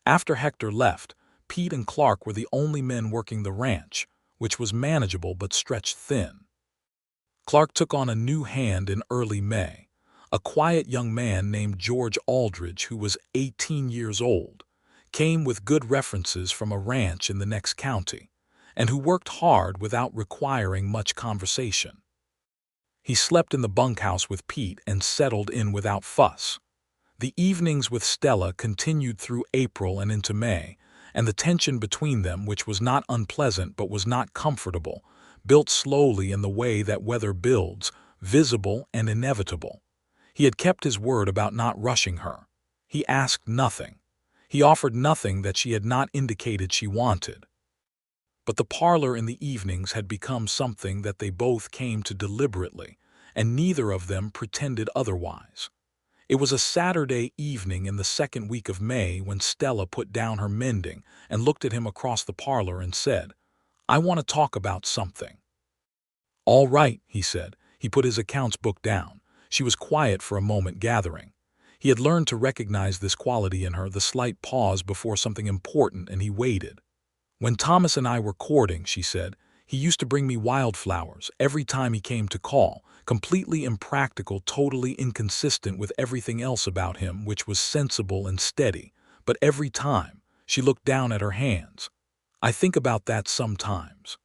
After Hector left, Pete and Clark were the only men working the ranch, which was manageable but stretched thin. Clark took on a new hand in early May, a quiet young man named George Aldridge who was 18 years old, came with good references from a ranch in the next county, and who worked hard without requiring much conversation. He slept in the bunkhouse with Pete and settled in without fuss. The evenings with Stella continued through April and into May, and the tension between them, which was not unpleasant but was not comfortable, built slowly in the way that weather builds, visible and inevitable. He had kept his word about not rushing her. He asked nothing. He offered nothing that she had not indicated she wanted. But the parlor in the evenings had become something that they both came to deliberately, and neither of them pretended otherwise. It was a Saturday evening in the second week of May when Stella put down her mending and looked at him across the parlor and said, "I want to talk about something." "All right," he said. He put his accounts book down. She was quiet for a moment, gathering. He had learned to recognize this quality in her, the slight pause before something important, and he waited. "When Thomas and I were courting," she said, "he used to bring me wildflowers every time he came to call, completely impractical, totally inconsistent with everything else about him, which was sensible and steady, but every time," she looked down at her hands. "I think about that sometimes.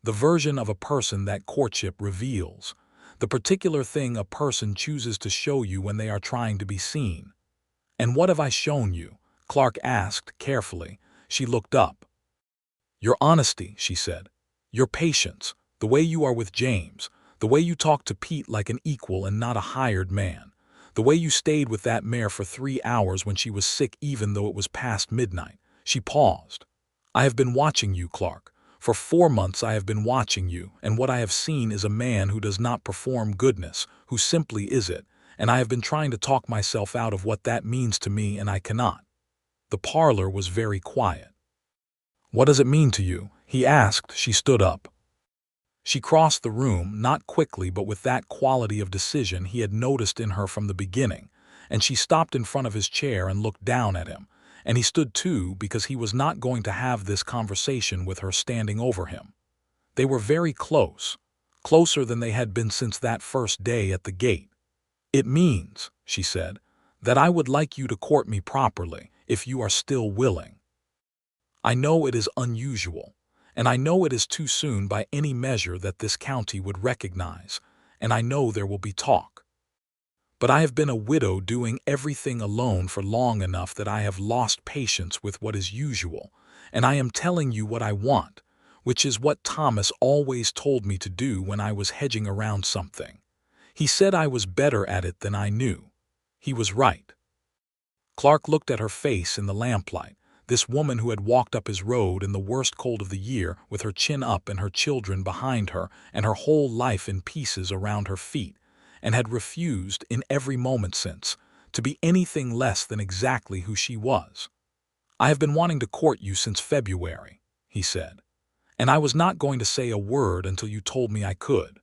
The version of a person that courtship reveals. The particular thing a person chooses to show you when they are trying to be seen." "And what have I shown you?" Clark asked carefully. She looked up. "Your honesty," she said. "Your patience, the way you are with James, the way you talk to Pete like an equal and not a hired man, the way you stayed with that mare for 3 hours when she was sick even though it was past midnight." She paused. "I have been watching you, Clark. For 4 months I have been watching you, and what I have seen is a man who does not perform goodness, who simply is it, and I have been trying to talk myself out of what that means to me, and I cannot." The parlor was very quiet. "What does it mean to you?" he asked. She stood up. She crossed the room, not quickly but with that quality of decision he had noticed in her from the beginning, and she stopped in front of his chair and looked down at him, and he stood too because he was not going to have this conversation with her standing over him. They were very close, closer than they had been since that first day at the gate. "It means," she said, "that I would like you to court me properly, if you are still willing. I know it is unusual, and I know it is too soon by any measure that this county would recognize, and I know there will be talk. But I have been a widow doing everything alone for long enough that I have lost patience with what is usual, and I am telling you what I want, which is what Thomas always told me to do when I was hedging around something. He said I was better at it than I knew. He was right." Clark looked at her face in the lamplight, this woman who had walked up his road in the worst cold of the year with her chin up and her children behind her and her whole life in pieces around her feet, and had refused, in every moment since, to be anything less than exactly who she was. "I have been wanting to court you since February," he said, "and I was not going to say a word until you told me I could."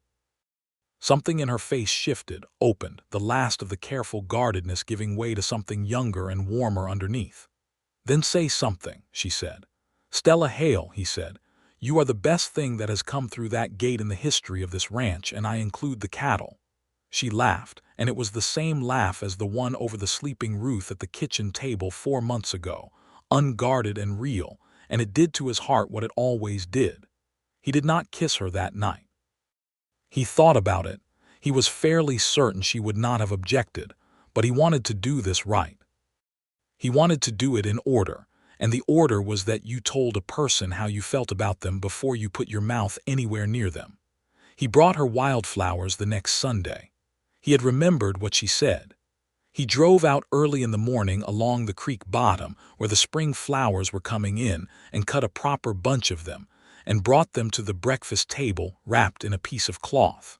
Something in her face shifted, opened, the last of the careful guardedness giving way to something younger and warmer underneath. "Then say something," she said. "Stella Hale," he said, "you are the best thing that has come through that gate in the history of this ranch, and I include the cattle." She laughed, and it was the same laugh as the one over the sleeping Ruth at the kitchen table 4 months ago, unguarded and real, and it did to his heart what it always did. He did not kiss her that night. He thought about it. He was fairly certain she would not have objected, but he wanted to do this right. He wanted to do it in order, and the order was that you told a person how you felt about them before you put your mouth anywhere near them. He brought her wildflowers the next Sunday. He had remembered what she said. He drove out early in the morning along the creek bottom where the spring flowers were coming in and cut a proper bunch of them and brought them to the breakfast table wrapped in a piece of cloth.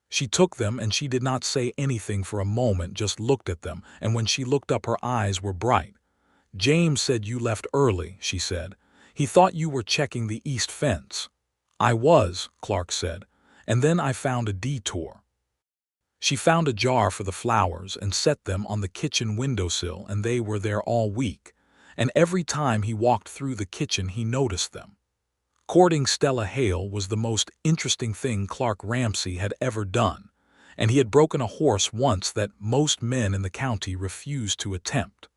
She took them and she did not say anything for a moment, just looked at them, and when she looked up her eyes were bright. "James said you left early," she said. "He thought you were checking the east fence." "I was," Clark said, "and then I found a detour." She found a jar for the flowers and set them on the kitchen windowsill, and they were there all week, and every time he walked through the kitchen he noticed them. Courting Stella Hale was the most interesting thing Clark Ramsey had ever done, and he had broken a horse once that most men in the county refused to attempt.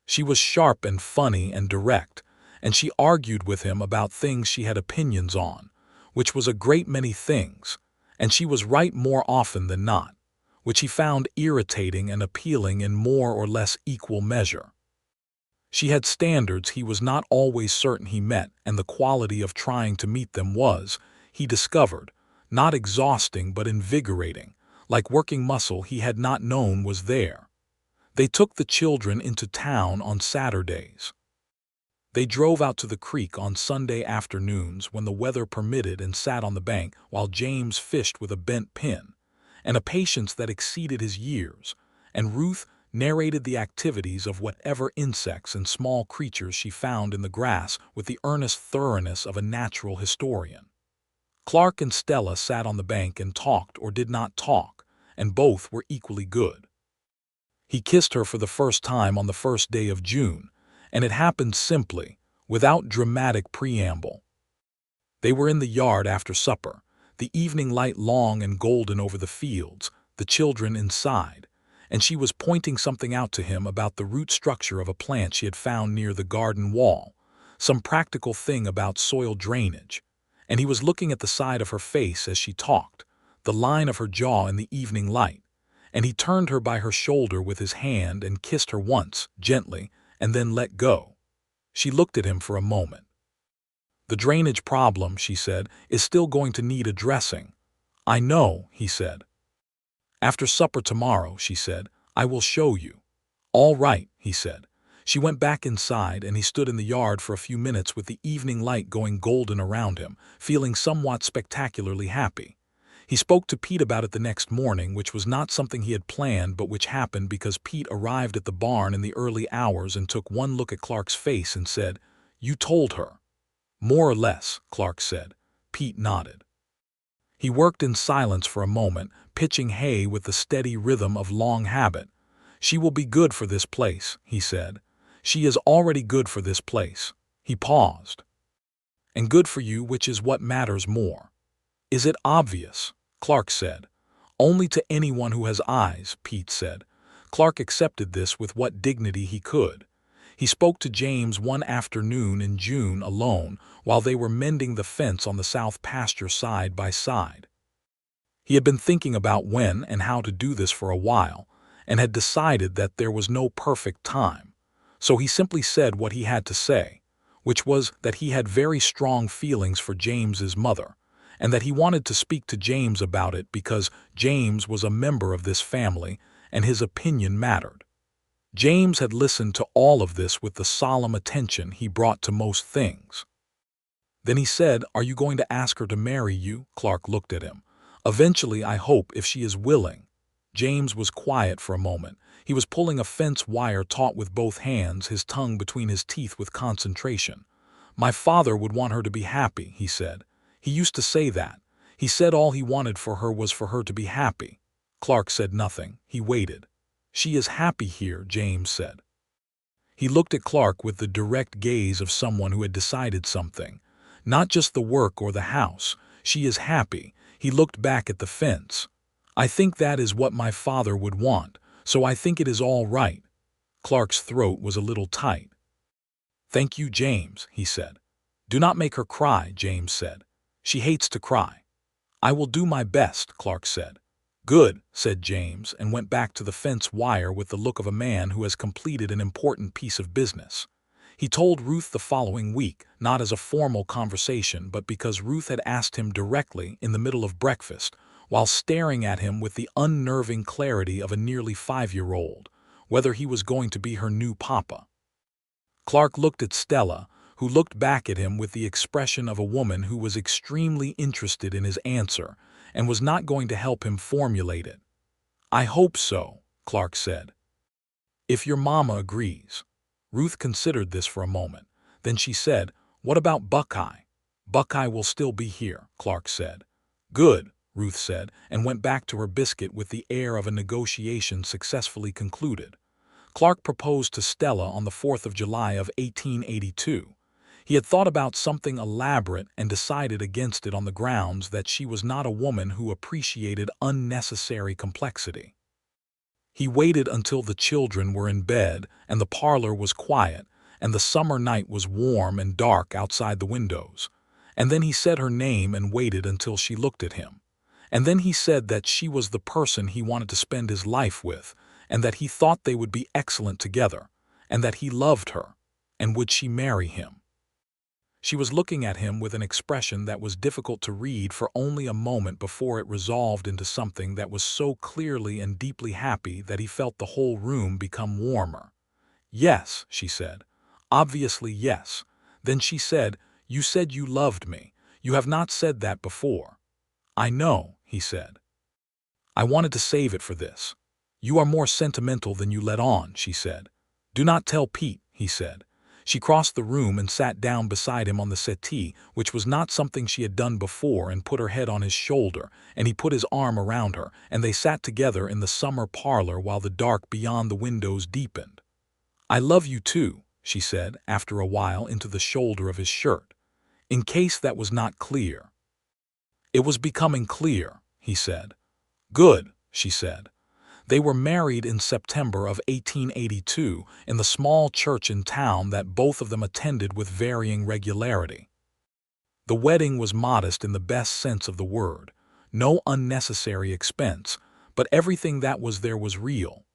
She was sharp and funny and direct, and she argued with him about things she had opinions on, which was a great many things, and she was right more often than not, which he found irritating and appealing in more or less equal measure. She had standards he was not always certain he met, and the quality of trying to meet them was, he discovered, not exhausting but invigorating, like working muscle he had not known was there. They took the children into town on Saturdays. They drove out to the creek on Sunday afternoons when the weather permitted and sat on the bank while James fished with a bent pin, and a patience that exceeded his years, and Ruth narrated the activities of whatever insects and small creatures she found in the grass with the earnest thoroughness of a natural historian. Clark and Stella sat on the bank and talked or did not talk, and both were equally good. He kissed her for the first time on the first day of June, and it happened simply, without dramatic preamble. They were in the yard after supper, the evening light long and golden over the fields, the children inside, and she was pointing something out to him about the root structure of a plant she had found near the garden wall, some practical thing about soil drainage, and he was looking at the side of her face as she talked, the line of her jaw in the evening light, and he turned her by her shoulder with his hand and kissed her once, gently, and then let go. She looked at him for a moment. "The drainage problem," she said, "is still going to need addressing." "I know," he said. "After supper tomorrow," she said, "I will show you." "All right," he said. She went back inside, and he stood in the yard for a few minutes with the evening light going golden around him, feeling somewhat spectacularly happy. He spoke to Pete about it the next morning, which was not something he had planned but which happened because Pete arrived at the barn in the early hours and took one look at Clark's face and said, "You told her." "More or less," Clark said. Pete nodded. He worked in silence for a moment, pitching hay with the steady rhythm of long habit. "She will be good for this place," he said. "She is already good for this place." He paused. "And good for you, which is what matters more." "Is it obvious?" Clark said. "Only to anyone who has eyes," Pete said. Clark accepted this with what dignity he could. He spoke to James one afternoon in June alone while they were mending the fence on the south pasture side by side. He had been thinking about when and how to do this for a while, and had decided that there was no perfect time. So he simply said what he had to say, which was that he had very strong feelings for James's mother, and that he wanted to speak to James about it because James was a member of this family and his opinion mattered. James had listened to all of this with the solemn attention he brought to most things. Then he said, "Are you going to ask her to marry you?" Clark looked at him. "Eventually, I hope, if she is willing." James was quiet for a moment. He was pulling a fence wire taut with both hands, his tongue between his teeth with concentration. "My father would want her to be happy," he said. "He used to say that. He said all he wanted for her was for her to be happy." Clark said nothing. He waited. "She is happy here," James said. He looked at Clark with the direct gaze of someone who had decided something. Not just the work or the house. She is happy. He looked back at the fence. I think that is what my father would want, so I think it is all right. Clark's throat was a little tight. Thank you, James, he said. Do not make her cry, James said. She hates to cry. I will do my best, Clark said. Good, said James, and went back to the fence wire with the look of a man who has completed an important piece of business. He told Ruth the following week, not as a formal conversation, but because Ruth had asked him directly in the middle of breakfast, while staring at him with the unnerving clarity of a nearly 5-year-old, whether he was going to be her new papa. Clark looked at Stella, who looked back at him with the expression of a woman who was extremely interested in his answer and was not going to help him formulate it. I hope so, Clark said. If your mama agrees. Ruth considered this for a moment. Then she said, What about Buckeye? Buckeye will still be here, Clark said. Good, Ruth said, and went back to her biscuit with the air of a negotiation successfully concluded. Clark proposed to Stella on the 4th of July of 1882. He had thought about something elaborate and decided against it on the grounds that she was not a woman who appreciated unnecessary complexity. He waited until the children were in bed and the parlor was quiet and the summer night was warm and dark outside the windows. And then he said her name and waited until she looked at him. And then he said that she was the person he wanted to spend his life with, and that he thought they would be excellent together, and that he loved her, and would she marry him? She was looking at him with an expression that was difficult to read for only a moment before it resolved into something that was so clearly and deeply happy that he felt the whole room become warmer. Yes, she said. Obviously yes. Then she said, You said you loved me. You have not said that before. I know, he said. I wanted to save it for this. You are more sentimental than you let on, she said. Do not tell Pete, he said. She crossed the room and sat down beside him on the settee, which was not something she had done before, and put her head on his shoulder, and he put his arm around her, and they sat together in the summer parlor while the dark beyond the windows deepened. I love you too, she said, after a while into the shoulder of his shirt. In case that was not clear. It was becoming clear, he said. Good, she said. They were married in September of 1882 in the small church in town that both of them attended with varying regularity. The wedding was modest in the best sense of the word, no unnecessary expense, but everything that was there was real.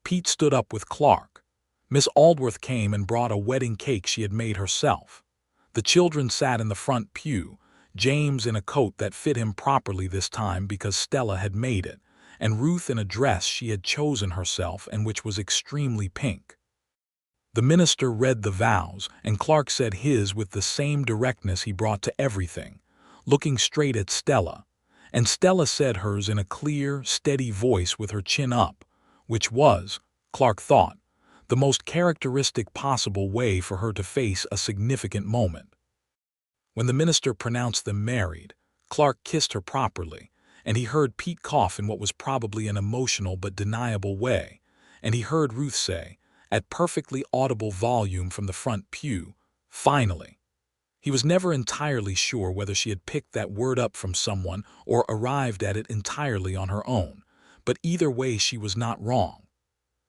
Pete stood up with Clark. Miss Aldworth came and brought a wedding cake she had made herself. The children sat in the front pew, James in a coat that fit him properly this time because Stella had made it, and Ruth in a dress she had chosen herself and which was extremely pink. The minister read the vows, and Clark said his with the same directness he brought to everything, looking straight at Stella, and Stella said hers in a clear, steady voice with her chin up, which was, Clark thought, the most characteristic possible way for her to face a significant moment. When the minister pronounced them married, Clark kissed her properly, and he heard Pete cough in what was probably an emotional but deniable way, and he heard Ruth say, at perfectly audible volume from the front pew, finally. He was never entirely sure whether she had picked that word up from someone or arrived at it entirely on her own, but either way she was not wrong.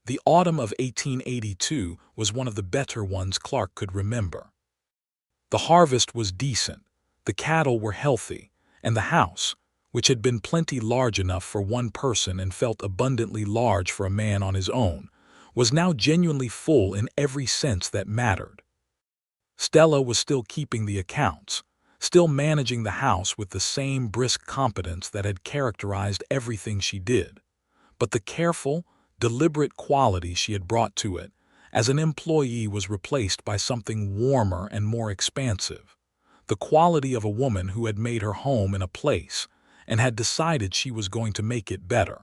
The autumn of 1882 was one of the better ones Clark could remember. The harvest was decent, the cattle were healthy, and the house, which had been plenty large enough for one person and felt abundantly large for a man on his own, was now genuinely full in every sense that mattered. Stella was still keeping the accounts, still managing the house with the same brisk competence that had characterized everything she did, but the careful, deliberate quality she had brought to it as an employee was replaced by something warmer and more expansive, the quality of a woman who had made her home in a place and had decided she was going to make it better.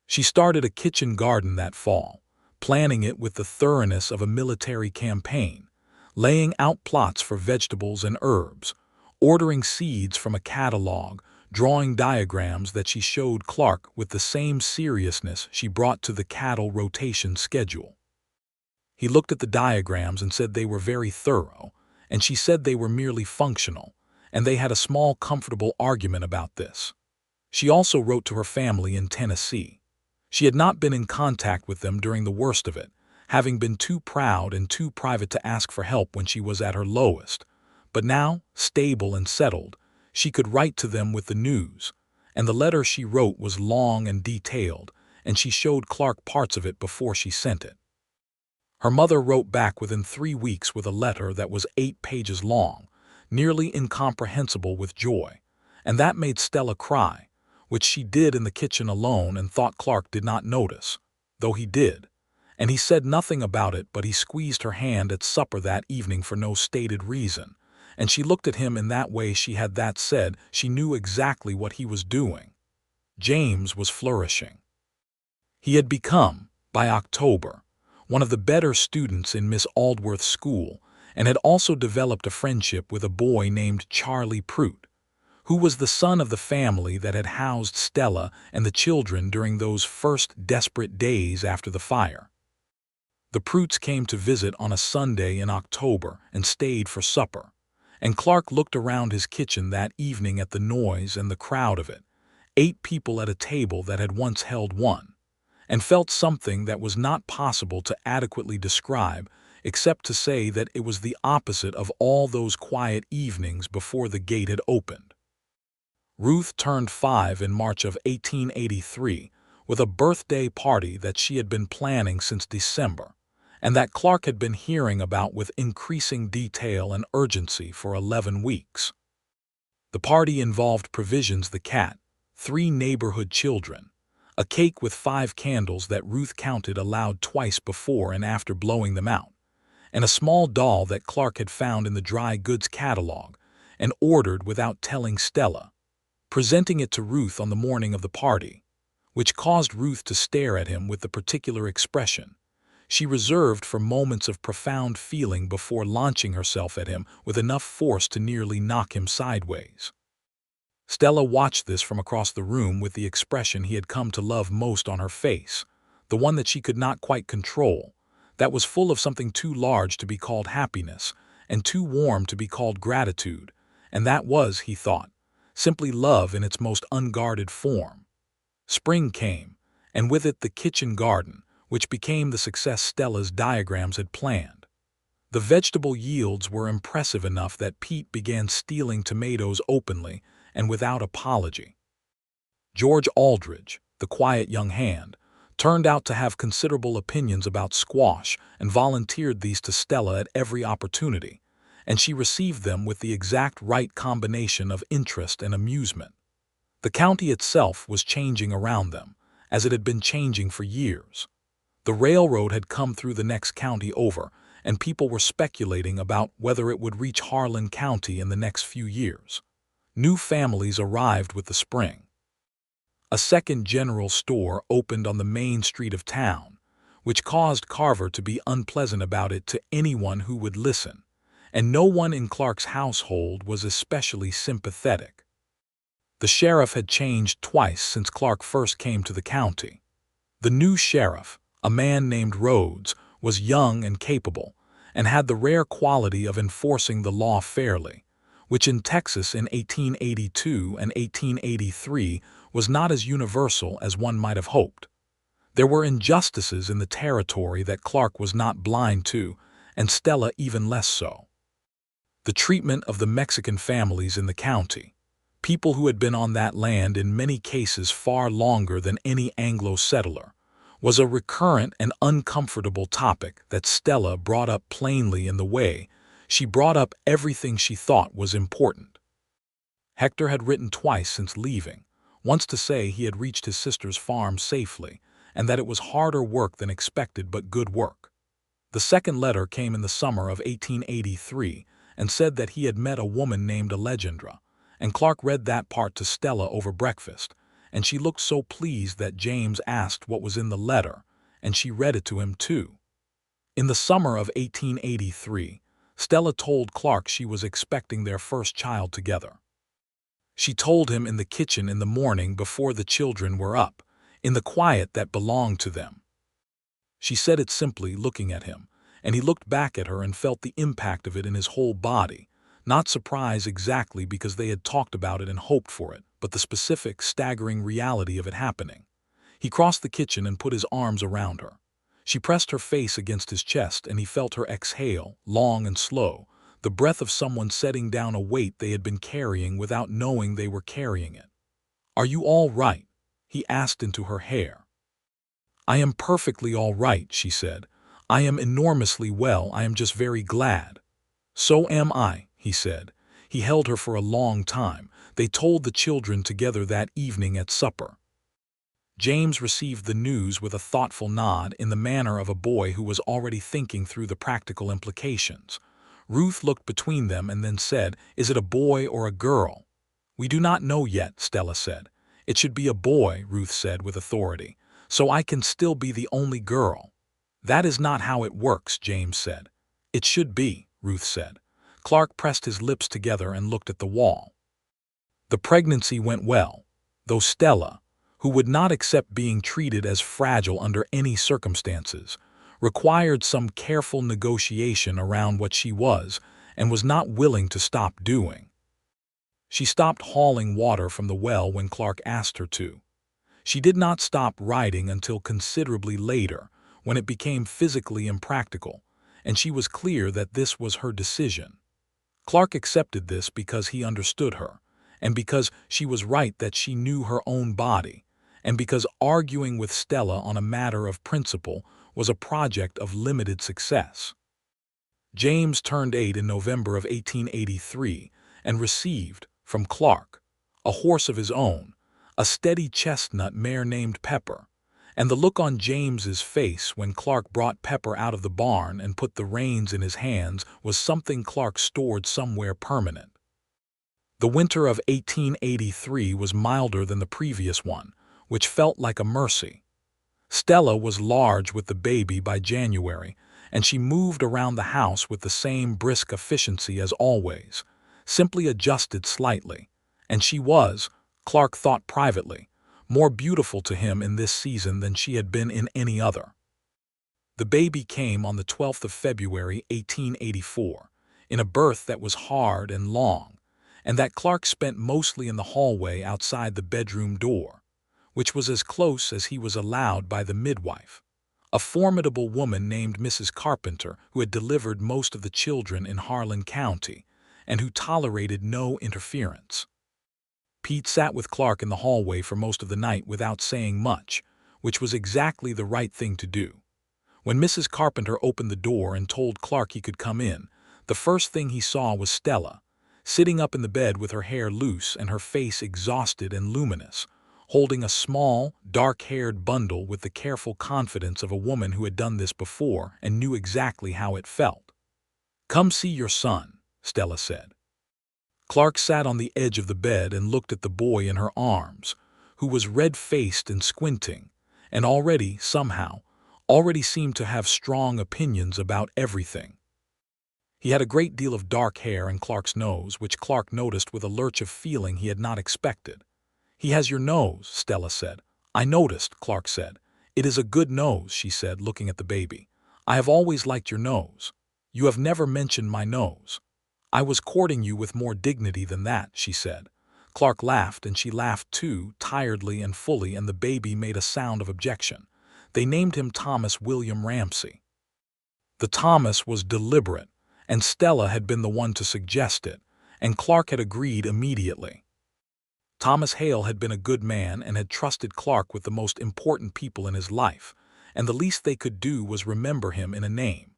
She started a kitchen garden that fall, planning it with the thoroughness of a military campaign, laying out plots for vegetables and herbs, ordering seeds from a catalog, drawing diagrams that she showed Clark with the same seriousness she brought to the cattle rotation schedule. He looked at the diagrams and said they were very thorough, and she said they were merely functional, and they had a small, comfortable argument about this. She also wrote to her family in Tennessee. She had not been in contact with them during the worst of it, having been too proud and too private to ask for help when she was at her lowest. But now, stable and settled, she could write to them with the news, and the letter she wrote was long and detailed, and she showed Clark parts of it before she sent it. Her mother wrote back within 3 weeks with a letter that was 8 pages long, nearly incomprehensible with joy, and that made Stella cry, which she did in the kitchen alone and thought Clark did not notice, though he did, and he said nothing about it, but he squeezed her hand at supper that evening for no stated reason, and she looked at him in that way she had that said she knew exactly what he was doing. James was flourishing. He had become, by October, one of the better students in Miss Aldworth's school, and had also developed a friendship with a boy named Charlie Prout, who was the son of the family that had housed Stella and the children during those first desperate days after the fire. The Prouts came to visit on a Sunday in October and stayed for supper, and Clark looked around his kitchen that evening at the noise and the crowd of it, 8 people at a table that had once held one, and felt something that was not possible to adequately describe except to say that it was the opposite of all those quiet evenings before the gate had opened. Ruth turned 5 in March of 1883 with a birthday party that she had been planning since December, and that Clark had been hearing about with increasing detail and urgency for 11 weeks. The party involved Provisions the cat, 3 neighborhood children, a cake with 5 candles that Ruth counted aloud twice before and after blowing them out, and a small doll that Clark had found in the dry goods catalog and ordered without telling Stella, presenting it to Ruth on the morning of the party, which caused Ruth to stare at him with the particular expression she reserved for moments of profound feeling before launching herself at him with enough force to nearly knock him sideways. Stella watched this from across the room with the expression he had come to love most on her face, the one that she could not quite control, that was full of something too large to be called happiness and too warm to be called gratitude, and that was, he thought, simply love in its most unguarded form. Spring came, and with it the kitchen garden, which became the success Stella's diagrams had planned. The vegetable yields were impressive enough that Pete began stealing tomatoes openly and without apology. George Aldridge, the quiet young hand, turned out to have considerable opinions about squash and volunteered these to Stella at every opportunity, and she received them with the exact right combination of interest and amusement. The county itself was changing around them, as it had been changing for years. The railroad had come through the next county over, and people were speculating about whether it would reach Harlan County in the next few years. New families arrived with the spring. A second general store opened on the main street of town, which caused Carver to be unpleasant about it to anyone who would listen, and no one in Clark's household was especially sympathetic. The sheriff had changed twice since Clark first came to the county. The new sheriff, a man named Rhodes, was young and capable, and had the rare quality of enforcing the law fairly, which in Texas in 1882 and 1883 was not as universal as one might have hoped. There were injustices in the territory that Clark was not blind to, and Stella even less so. The treatment of the Mexican families in the county, people who had been on that land in many cases far longer than any Anglo settler, was a recurrent and uncomfortable topic that Stella brought up plainly in the way she brought up everything she thought was important. Hector had written twice since leaving, once to say he had reached his sister's farm safely, and that it was harder work than expected but good work. The second letter came in the summer of 1883 and said that he had met a woman named Alejandra, and Clark read that part to Stella over breakfast, and she looked so pleased that James asked what was in the letter, and she read it to him too. In the summer of 1883, Stella told Clark she was expecting their first child together. She told him in the kitchen in the morning before the children were up, in the quiet that belonged to them. She said it simply, looking at him, and he looked back at her and felt the impact of it in his whole body. Not surprise exactly because they had talked about it and hoped for it, but the specific, staggering reality of it happening. He crossed the kitchen and put his arms around her. She pressed her face against his chest, and he felt her exhale, long and slow, the breath of someone setting down a weight they had been carrying without knowing they were carrying it. "Are you all right?" he asked into her hair. "I am perfectly all right," she said. "I am enormously well. I am just very glad." "So am I," he said. He held her for a long time. They told the children together that evening at supper. James received the news with a thoughtful nod in the manner of a boy who was already thinking through the practical implications. Ruth looked between them and then said, "Is it a boy or a girl?" "We do not know yet," Stella said. "It should be a boy," Ruth said with authority, "so I can still be the only girl." "That is not how it works," James said. "It should be," Ruth said. Clark pressed his lips together and looked at the wall. The pregnancy went well, though Stella, who would not accept being treated as fragile under any circumstances, required some careful negotiation around what she was and was not willing to stop doing. She stopped hauling water from the well when Clark asked her to. She did not stop writing until considerably later, when it became physically impractical, and she was clear that this was her decision. Clark accepted this because he understood her, and because she was right that she knew her own body, and because arguing with Stella on a matter of principle was a project of limited success. James turned 8 in November of 1883 and received, from Clark, a horse of his own, a steady chestnut mare named Pepper, and the look on James's face when Clark brought Pepper out of the barn and put the reins in his hands was something Clark stored somewhere permanent. The winter of 1883 was milder than the previous one, which felt like a mercy. Stella was large with the baby by January, and she moved around the house with the same brisk efficiency as always, simply adjusted slightly, and she was, Clark thought privately, more beautiful to him in this season than she had been in any other. The baby came on the 12th of February, 1884, in a birth that was hard and long, and that Clark spent mostly in the hallway outside the bedroom door, which was as close as he was allowed by the midwife, a formidable woman named Mrs. Carpenter who had delivered most of the children in Harlan County and who tolerated no interference. Pete sat with Clark in the hallway for most of the night without saying much, which was exactly the right thing to do. When Mrs. Carpenter opened the door and told Clark he could come in, the first thing he saw was Stella, sitting up in the bed with her hair loose and her face exhausted and luminous, holding a small, dark-haired bundle with the careful confidence of a woman who had done this before and knew exactly how it felt. "Come see your son," Stella said. Clark sat on the edge of the bed and looked at the boy in her arms, who was red-faced and squinting, and somehow, already seemed to have strong opinions about everything. He had a great deal of dark hair in Clark's nose, which Clark noticed with a lurch of feeling he had not expected. "He has your nose," Stella said. "I noticed," Clark said. "It is a good nose," she said, looking at the baby. "I have always liked your nose. You have never mentioned my nose." "I was courting you with more dignity than that," she said. Clark laughed, and she laughed too, tiredly and fully, and the baby made a sound of objection. They named him Thomas William Ramsey. The Thomas was deliberate, and Stella had been the one to suggest it, and Clark had agreed immediately. Thomas Hale had been a good man and had trusted Clark with the most important people in his life, and the least they could do was remember him in a name.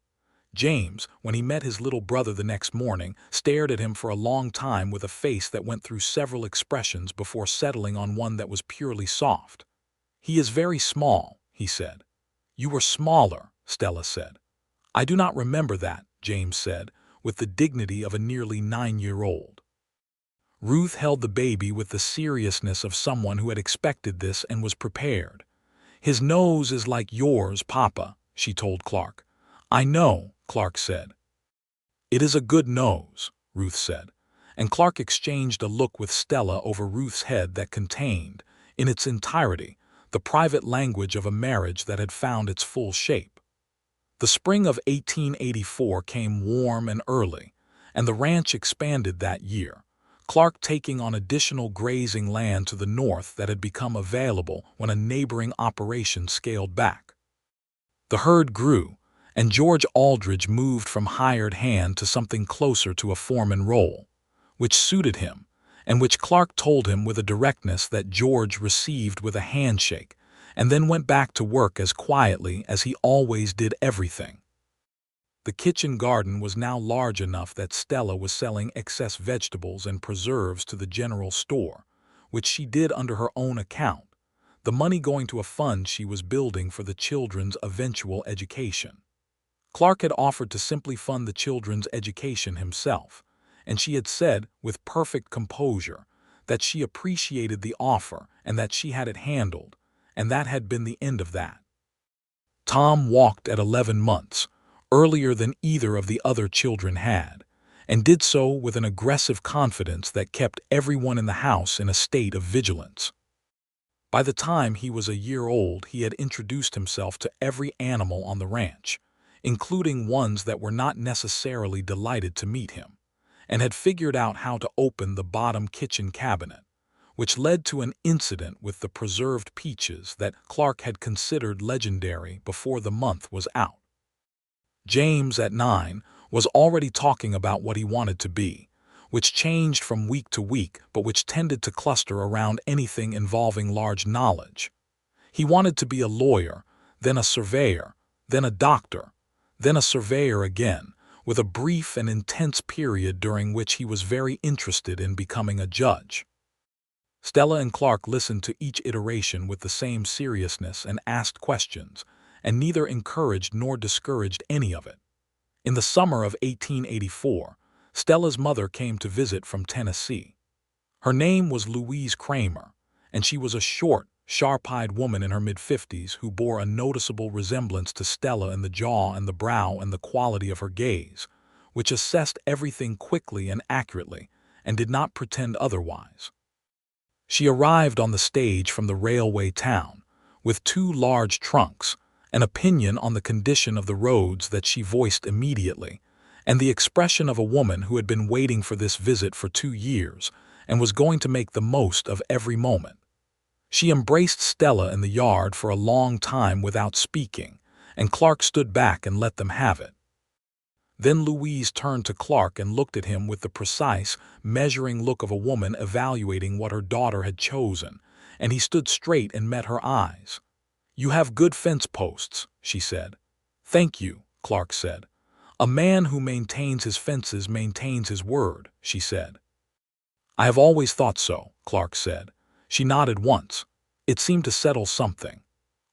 James, when he met his little brother the next morning, stared at him for a long time with a face that went through several expressions before settling on one that was purely soft. "He is very small," he said. "You were smaller," Stella said. "I do not remember that," James said, with the dignity of a nearly 9-year-old. Ruth held the baby with the seriousness of someone who had expected this and was prepared. "His nose is like yours, Papa," she told Clark. "I know," Clark said. "It is a good nose," Ruth said, and Clark exchanged a look with Stella over Ruth's head that contained, in its entirety, the private language of a marriage that had found its full shape. The spring of 1884 came warm and early, and the ranch expanded that year, Clark taking on additional grazing land to the north that had become available when a neighboring operation scaled back. The herd grew, and George Aldridge moved from hired hand to something closer to a foreman role, which suited him, and which Clark told him with a directness that George received with a handshake, and then went back to work as quietly as he always did everything. The kitchen garden was now large enough that Stella was selling excess vegetables and preserves to the general store, which she did under her own account, the money going to a fund she was building for the children's eventual education. Clark had offered to simply fund the children's education himself, and she had said, with perfect composure, that she appreciated the offer and that she had it handled, and that had been the end of that. Tom walked at 11 months, earlier than either of the other children had, and did so with an aggressive confidence that kept everyone in the house in a state of vigilance. By the time he was a year old, he had introduced himself to every animal on the ranch, including ones that were not necessarily delighted to meet him, and had figured out how to open the bottom kitchen cabinet, which led to an incident with the preserved peaches that Clark had considered legendary before the month was out. James, at 9, was already talking about what he wanted to be, which changed from week to week but which tended to cluster around anything involving large knowledge. He wanted to be a lawyer, then a surveyor, then a doctor, then a surveyor again, with a brief and intense period during which he was very interested in becoming a judge. Stella and Clark listened to each iteration with the same seriousness and asked questions, and neither encouraged nor discouraged any of it. In the summer of 1884, Stella's mother came to visit from Tennessee. Her name was Louise Kramer, and she was a short, sharp-eyed woman in her mid-50s who bore a noticeable resemblance to Stella in the jaw and the brow and the quality of her gaze, which assessed everything quickly and accurately, and did not pretend otherwise. She arrived on the stage from the railway town, with 2 large trunks, an opinion on the condition of the roads that she voiced immediately, and the expression of a woman who had been waiting for this visit for 2 years and was going to make the most of every moment. She embraced Stella in the yard for a long time without speaking, and Clark stood back and let them have it. Then Louise turned to Clark and looked at him with the precise, measuring look of a woman evaluating what her daughter had chosen, and he stood straight and met her eyes. "You have good fence posts," she said. "Thank you," Clark said. "A man who maintains his fences maintains his word," she said. "I have always thought so," Clark said. She nodded once. It seemed to settle something.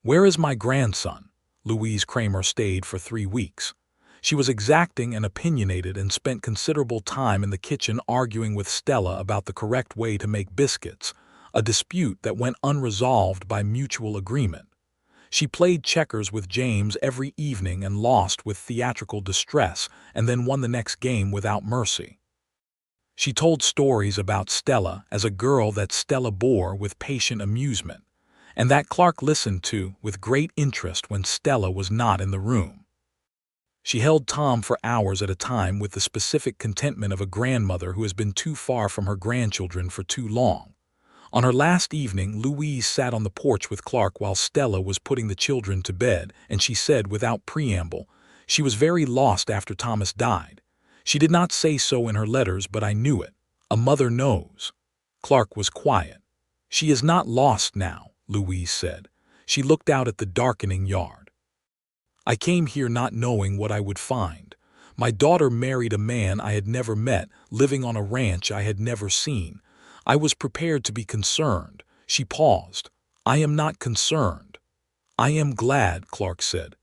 "Where is my grandson?" Louise Kramer stayed for 3 weeks. She was exacting and opinionated and spent considerable time in the kitchen arguing with Stella about the correct way to make biscuits, a dispute that went unresolved by mutual agreement. She played checkers with James every evening and lost with theatrical distress and then won the next game without mercy. She told stories about Stella as a girl that Stella bore with patient amusement, and that Clark listened to with great interest when Stella was not in the room. She held Tom for hours at a time with the specific contentment of a grandmother who has been too far from her grandchildren for too long. On her last evening, Louise sat on the porch with Clark while Stella was putting the children to bed, and she said without preamble, "She was very lost after Thomas died. She did not say so in her letters, but I knew it. A mother knows." Clark was quiet. "She is not lost now," Louise said. She looked out at the darkening yard. "I came here not knowing what I would find. My daughter married a man I had never met, living on a ranch I had never seen. I was prepared to be concerned." She paused. "I am not concerned." "I am glad," Clark said.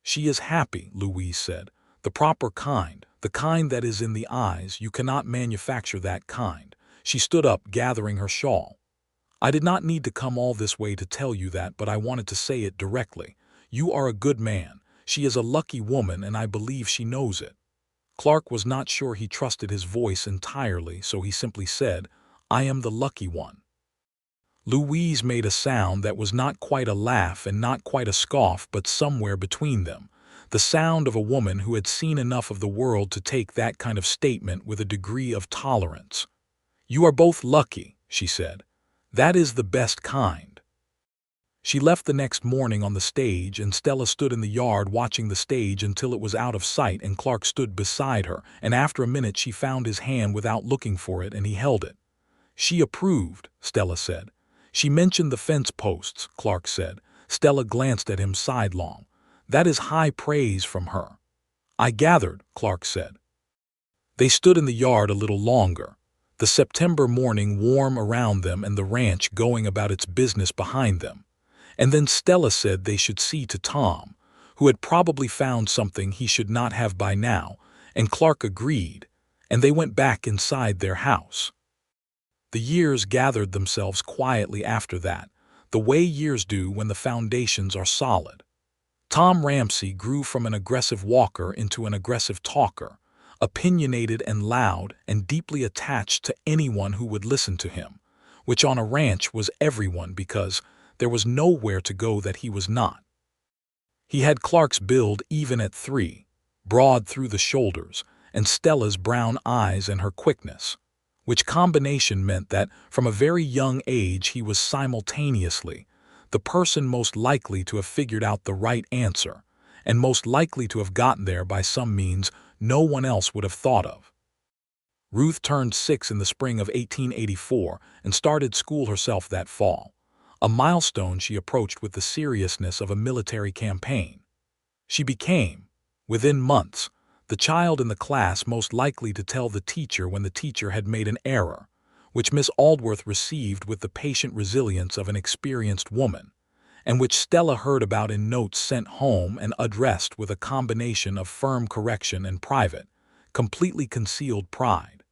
"She is happy," Louise said. "The proper kind, the kind that is in the eyes. You cannot manufacture that kind." She stood up, gathering her shawl. "I did not need to come all this way to tell you that, but I wanted to say it directly. You are a good man. She is a lucky woman, and I believe she knows it." Clark was not sure he trusted his voice entirely, so he simply said, "I am the lucky one." Louise made a sound that was not quite a laugh and not quite a scoff, but somewhere between them, the sound of a woman who had seen enough of the world to take that kind of statement with a degree of tolerance. "You are both lucky," she said. "That is the best kind." She left the next morning on the stage, and Stella stood in the yard watching the stage until it was out of sight, and Clark stood beside her, and after a minute she found his hand without looking for it, and he held it. "She approved," Stella said. "She mentioned the fence posts," Clark said. Stella glanced at him sidelong. "That is high praise from her." "I gathered," Clark said. They stood in the yard a little longer, the September morning warm around them and the ranch going about its business behind them. And then Stella said they should see to Tom, who had probably found something he should not have by now, and Clark agreed, and they went back inside their house. The years gathered themselves quietly after that, the way years do when the foundations are solid. Tom Ramsey grew from an aggressive walker into an aggressive talker, opinionated and loud and deeply attached to anyone who would listen to him, which on a ranch was everyone because there was nowhere to go that he was not. He had Clark's build even at 3, broad through the shoulders, and Stella's brown eyes and her quickness, which combination meant that from a very young age he was simultaneously the person most likely to have figured out the right answer, and most likely to have gotten there by some means no one else would have thought of. Ruth turned 6 in the spring of 1884 and started school herself that fall, a milestone she approached with the seriousness of a military campaign. She became, within months, the child in the class most likely to tell the teacher when the teacher had made an error, which Miss Aldworth received with the patient resilience of an experienced woman, and which Stella heard about in notes sent home and addressed with a combination of firm correction and private, completely concealed pride.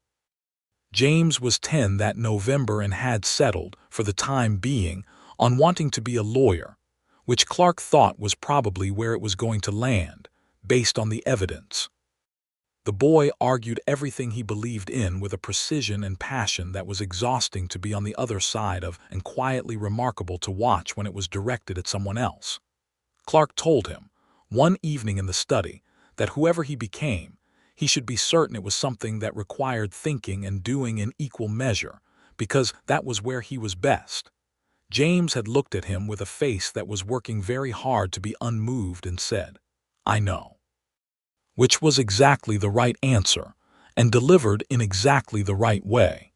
James was 10 that November and had settled, for the time being, on wanting to be a lawyer, which Clark thought was probably where it was going to land, based on the evidence. The boy argued everything he believed in with a precision and passion that was exhausting to be on the other side of and quietly remarkable to watch when it was directed at someone else. Clark told him, one evening in the study, that whoever he became, he should be certain it was something that required thinking and doing in equal measure, because that was where he was best. James had looked at him with a face that was working very hard to be unmoved and said, "I know." Which was exactly the right answer, and delivered in exactly the right way.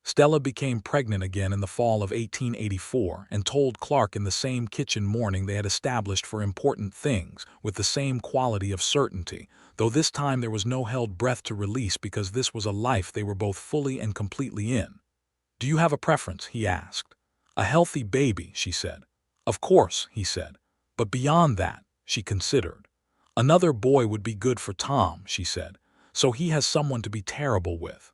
Stella became pregnant again in the fall of 1884 and told Clark in the same kitchen morning they had established for important things, with the same quality of certainty, though this time there was no held breath to release because this was a life they were both fully and completely in. "Do you have a preference?" he asked. "A healthy baby," she said. "Of course," he said. "But beyond that," she considered. "Another boy would be good for Tom," she said, "so he has someone to be terrible with."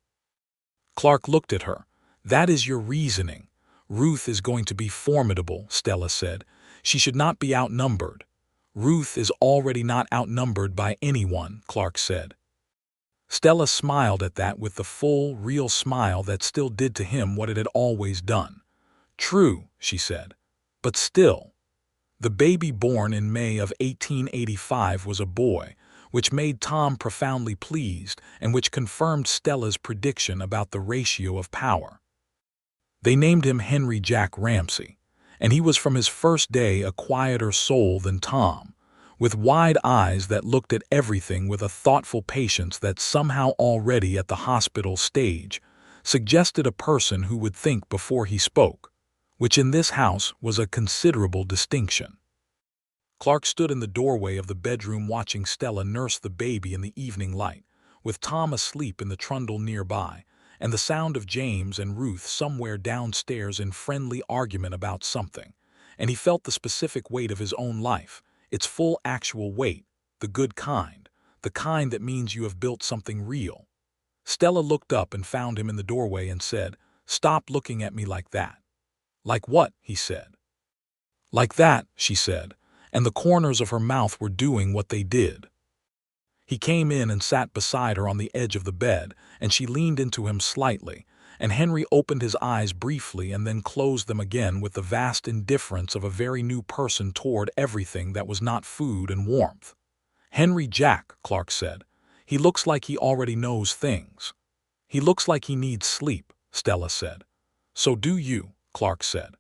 Clark looked at her. "That is your reasoning. Ruth is going to be formidable," Stella said. "She should not be outnumbered." "Ruth is already not outnumbered by anyone," Clark said. Stella smiled at that with the full, real smile that still did to him what it had always done. "True," she said, "but still." The baby born in May of 1885 was a boy, which made Tom profoundly pleased and which confirmed Stella's prediction about the ratio of power. They named him Henry Jack Ramsey, and he was from his first day a quieter soul than Tom, with wide eyes that looked at everything with a thoughtful patience that somehow already at the hospital stage suggested a person who would think before he spoke, which in this house was a considerable distinction. Clark stood in the doorway of the bedroom watching Stella nurse the baby in the evening light, with Tom asleep in the trundle nearby, and the sound of James and Ruth somewhere downstairs in friendly argument about something, and he felt the specific weight of his own life, its full actual weight, the good kind, the kind that means you have built something real. Stella looked up and found him in the doorway and said, "Stop looking at me like that." "Like what?" he said. "Like that," she said, and the corners of her mouth were doing what they did. He came in and sat beside her on the edge of the bed, and she leaned into him slightly, and Henry opened his eyes briefly and then closed them again with the vast indifference of a very new person toward everything that was not food and warmth. "Henry Jack," Clark said. "He looks like he already knows things." "He looks like he needs sleep," Stella said. "So do you," Clark said.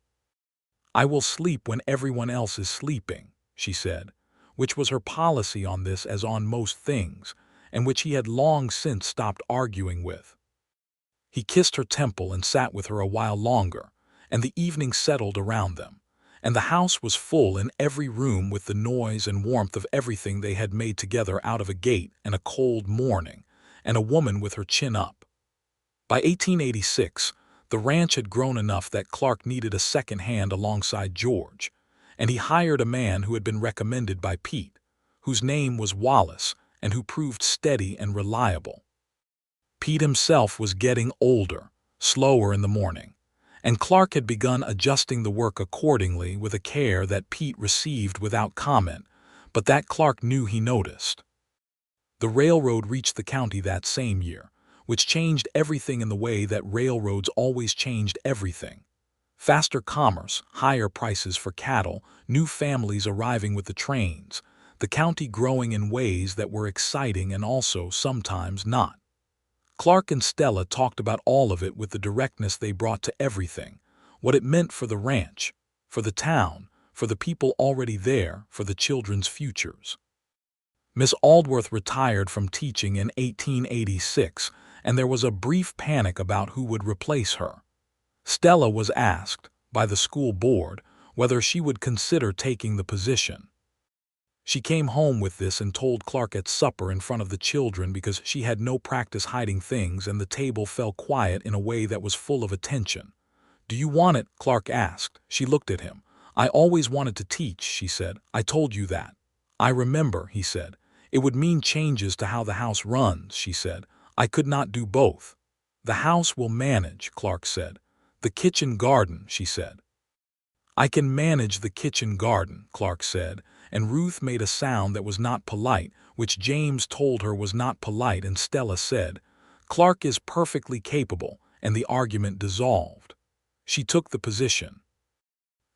"I will sleep when everyone else is sleeping," she said, which was her policy on this as on most things, and which he had long since stopped arguing with. He kissed her temple and sat with her a while longer, and the evening settled around them, and the house was full in every room with the noise and warmth of everything they had made together out of a gate and a cold morning, and a woman with her chin up. By 1886, the ranch had grown enough that Clark needed a second hand alongside George, and he hired a man who had been recommended by Pete, whose name was Wallace and who proved steady and reliable. Pete himself was getting older, slower in the morning, and Clark had begun adjusting the work accordingly with a care that Pete received without comment, but that Clark knew he noticed. The railroad reached the county that same year, which changed everything in the way that railroads always changed everything. Faster commerce, higher prices for cattle, new families arriving with the trains, the county growing in ways that were exciting and also sometimes not. Clark and Stella talked about all of it with the directness they brought to everything, what it meant for the ranch, for the town, for the people already there, for the children's futures. Miss Aldworth retired from teaching in 1886, and there was a brief panic about who would replace her. Stella was asked, by the school board, whether she would consider taking the position. She came home with this and told Clark at supper in front of the children because she had no practice hiding things, and the table fell quiet in a way that was full of attention. "Do you want it?" Clark asked. She looked at him. "I always wanted to teach," she said. "I told you that." "I remember," he said. "It would mean changes to how the house runs," she said. "I could not do both." "The house will manage," Clark said. "The kitchen garden," she said. "I can manage the kitchen garden," Clark said, and Ruth made a sound that was not polite, which James told her was not polite, and Stella said, "Clark is perfectly capable," and the argument dissolved. She took the position.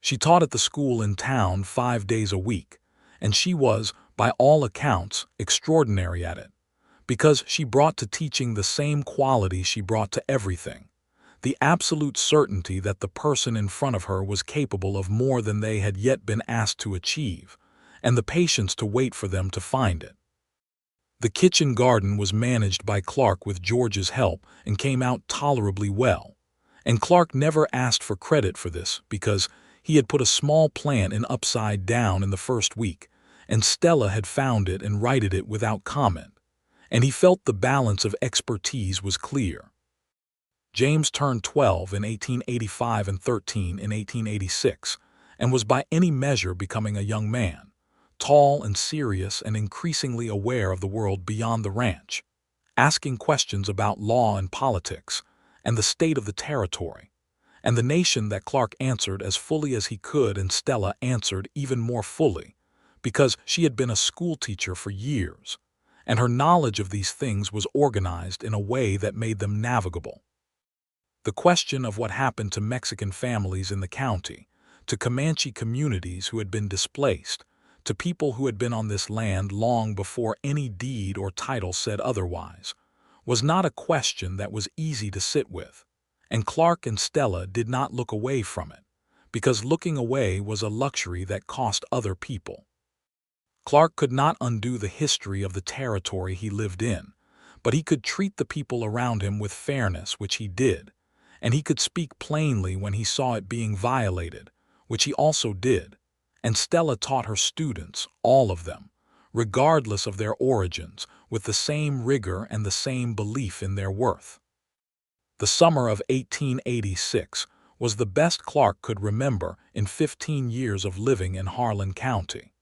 She taught at the school in town 5 days a week, and she was, by all accounts, extraordinary at it, because she brought to teaching the same quality she brought to everything: the absolute certainty that the person in front of her was capable of more than they had yet been asked to achieve, and the patience to wait for them to find it. The kitchen garden was managed by Clark with George's help and came out tolerably well, and Clark never asked for credit for this because he had put a small plant in upside down in the first week, and Stella had found it and righted it without comment, and he felt the balance of expertise was clear. James turned 12 in 1885 and 13 in 1886, and was by any measure becoming a young man, tall and serious and increasingly aware of the world beyond the ranch, asking questions about law and politics, and the state of the territory, and the nation that Clark answered as fully as he could, and Stella answered even more fully, because she had been a schoolteacher for years, and her knowledge of these things was organized in a way that made them navigable. The question of what happened to Mexican families in the county, to Comanche communities who had been displaced, to people who had been on this land long before any deed or title said otherwise, was not a question that was easy to sit with, and Clark and Stella did not look away from it, because looking away was a luxury that cost other people. Clark could not undo the history of the territory he lived in, but he could treat the people around him with fairness, which he did, and he could speak plainly when he saw it being violated, which he also did, and Stella taught her students, all of them, regardless of their origins, with the same rigor and the same belief in their worth. The summer of 1886 was the best Clark could remember in 15 years of living in Harlan County.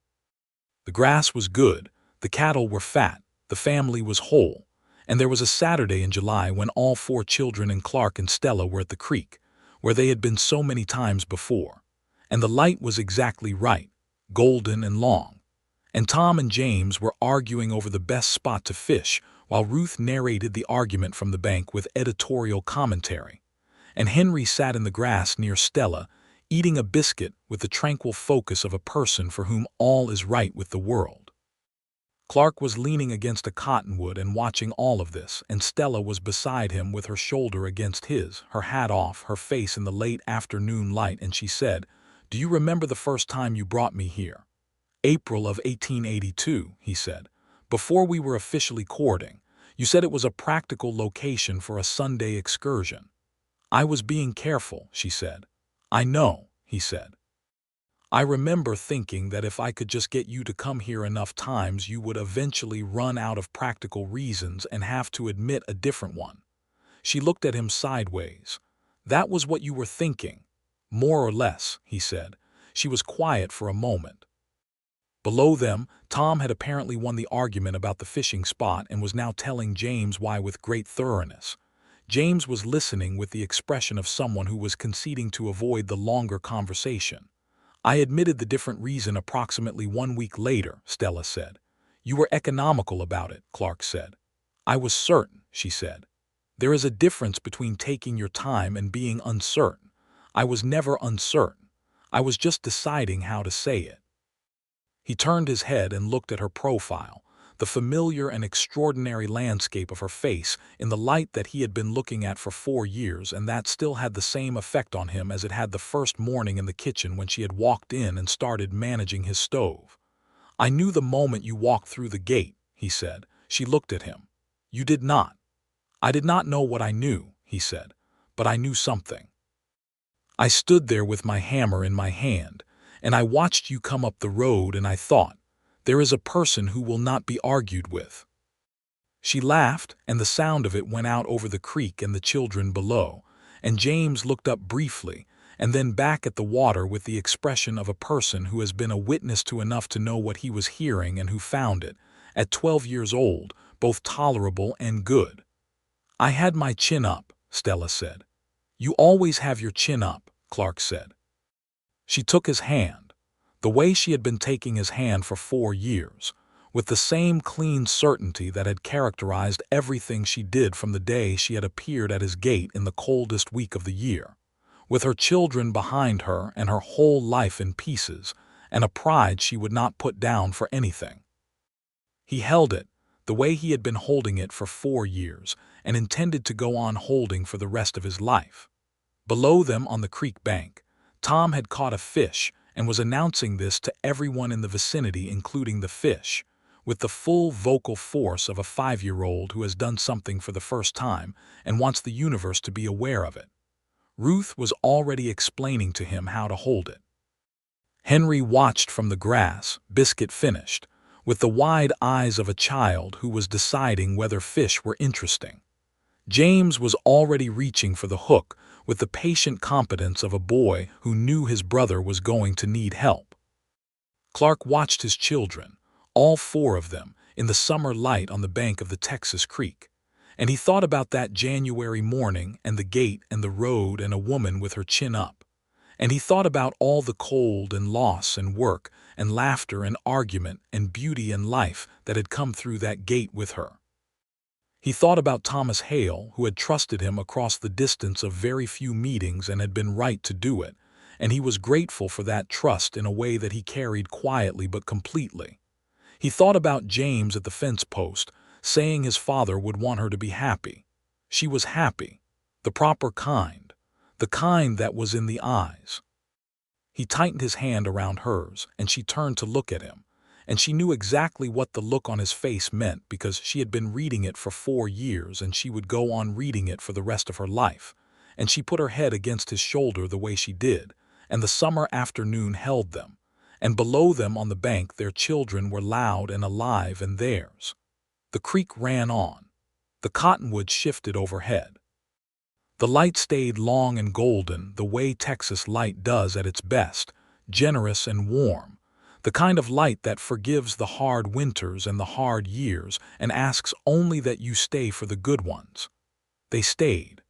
The grass was good, the cattle were fat, the family was whole, and there was a Saturday in July when all 4 children and Clark and Stella were at the creek, where they had been so many times before, and the light was exactly right, golden and long, and Tom and James were arguing over the best spot to fish while Ruth narrated the argument from the bank with editorial commentary, and Henry sat in the grass near Stella, eating a biscuit with the tranquil focus of a person for whom all is right with the world. Clark was leaning against a cottonwood and watching all of this, and Stella was beside him with her shoulder against his, her hat off, her face in the late afternoon light, and she said, "Do you remember the first time you brought me here?" "April of 1882, he said. "Before we were officially courting. You said it was a practical location for a Sunday excursion." "I was being careful," she said. "I know," he said. "I remember thinking that if I could just get you to come here enough times, you would eventually run out of practical reasons and have to admit a different one." She looked at him sideways. "That was what you were thinking." "More or less," he said. She was quiet for a moment. Below them, Tom had apparently won the argument about the fishing spot and was now telling James why with great thoroughness. James was listening with the expression of someone who was conceding to avoid the longer conversation. "I admitted the different reason approximately 1 week later," Stella said. "You were economical about it," Clark said. "I was certain," she said. "There is a difference between taking your time and being uncertain. I was never uncertain. I was just deciding how to say it." He turned his head and looked at her profile, the familiar and extraordinary landscape of her face in the light that he had been looking at for 4 years, and that still had the same effect on him as it had the first morning in the kitchen when she had walked in and started managing his stove. "I knew the moment you walked through the gate," he said. She looked at him. "You did not." "I did not know what I knew," he said, "but I knew something. I stood there with my hammer in my hand, and I watched you come up the road, and I thought, there is a person who will not be argued with." She laughed, and the sound of it went out over the creek and the children below, and James looked up briefly, and then back at the water with the expression of a person who has been a witness to enough to know what he was hearing and who found it, at 12 years old, both tolerable and good. "I had my chin up," Stella said. "You always have your chin up," Clark said. She took his hand, the way she had been taking his hand for 4 years, with the same clean certainty that had characterized everything she did from the day she had appeared at his gate in the coldest week of the year, with her children behind her and her whole life in pieces, and a pride she would not put down for anything. He held it, the way he had been holding it for 4 years, and intended to go on holding for the rest of his life. Below them on the creek bank, Tom had caught a fish and was announcing this to everyone in the vicinity, including the fish, with the full vocal force of a 5-year-old who has done something for the first time and wants the universe to be aware of it. Ruth was already explaining to him how to hold it. Henry watched from the grass, biscuit finished, with the wide eyes of a child who was deciding whether fish were interesting. James was already reaching for the hook with the patient competence of a boy who knew his brother was going to need help. Clark watched his children, all 4 of them, in the summer light on the bank of the Texas Creek, and he thought about that January morning and the gate and the road and a woman with her chin up, and he thought about all the cold and loss and work and laughter and argument and beauty and life that had come through that gate with her. He thought about Thomas Hale, who had trusted him across the distance of very few meetings and had been right to do it, and he was grateful for that trust in a way that he carried quietly but completely. He thought about James at the fence post, saying his father would want her to be happy. She was happy, the proper kind, the kind that was in the eyes. He tightened his hand around hers, and she turned to look at him, and she knew exactly what the look on his face meant because she had been reading it for 4 years and she would go on reading it for the rest of her life, and she put her head against his shoulder the way she did, and the summer afternoon held them, and below them on the bank their children were loud and alive and theirs. The creek ran on. The cottonwoods shifted overhead. The light stayed long and golden the way Texas light does at its best, generous and warm, the kind of light that forgives the hard winters and the hard years and asks only that you stay for the good ones. They stayed.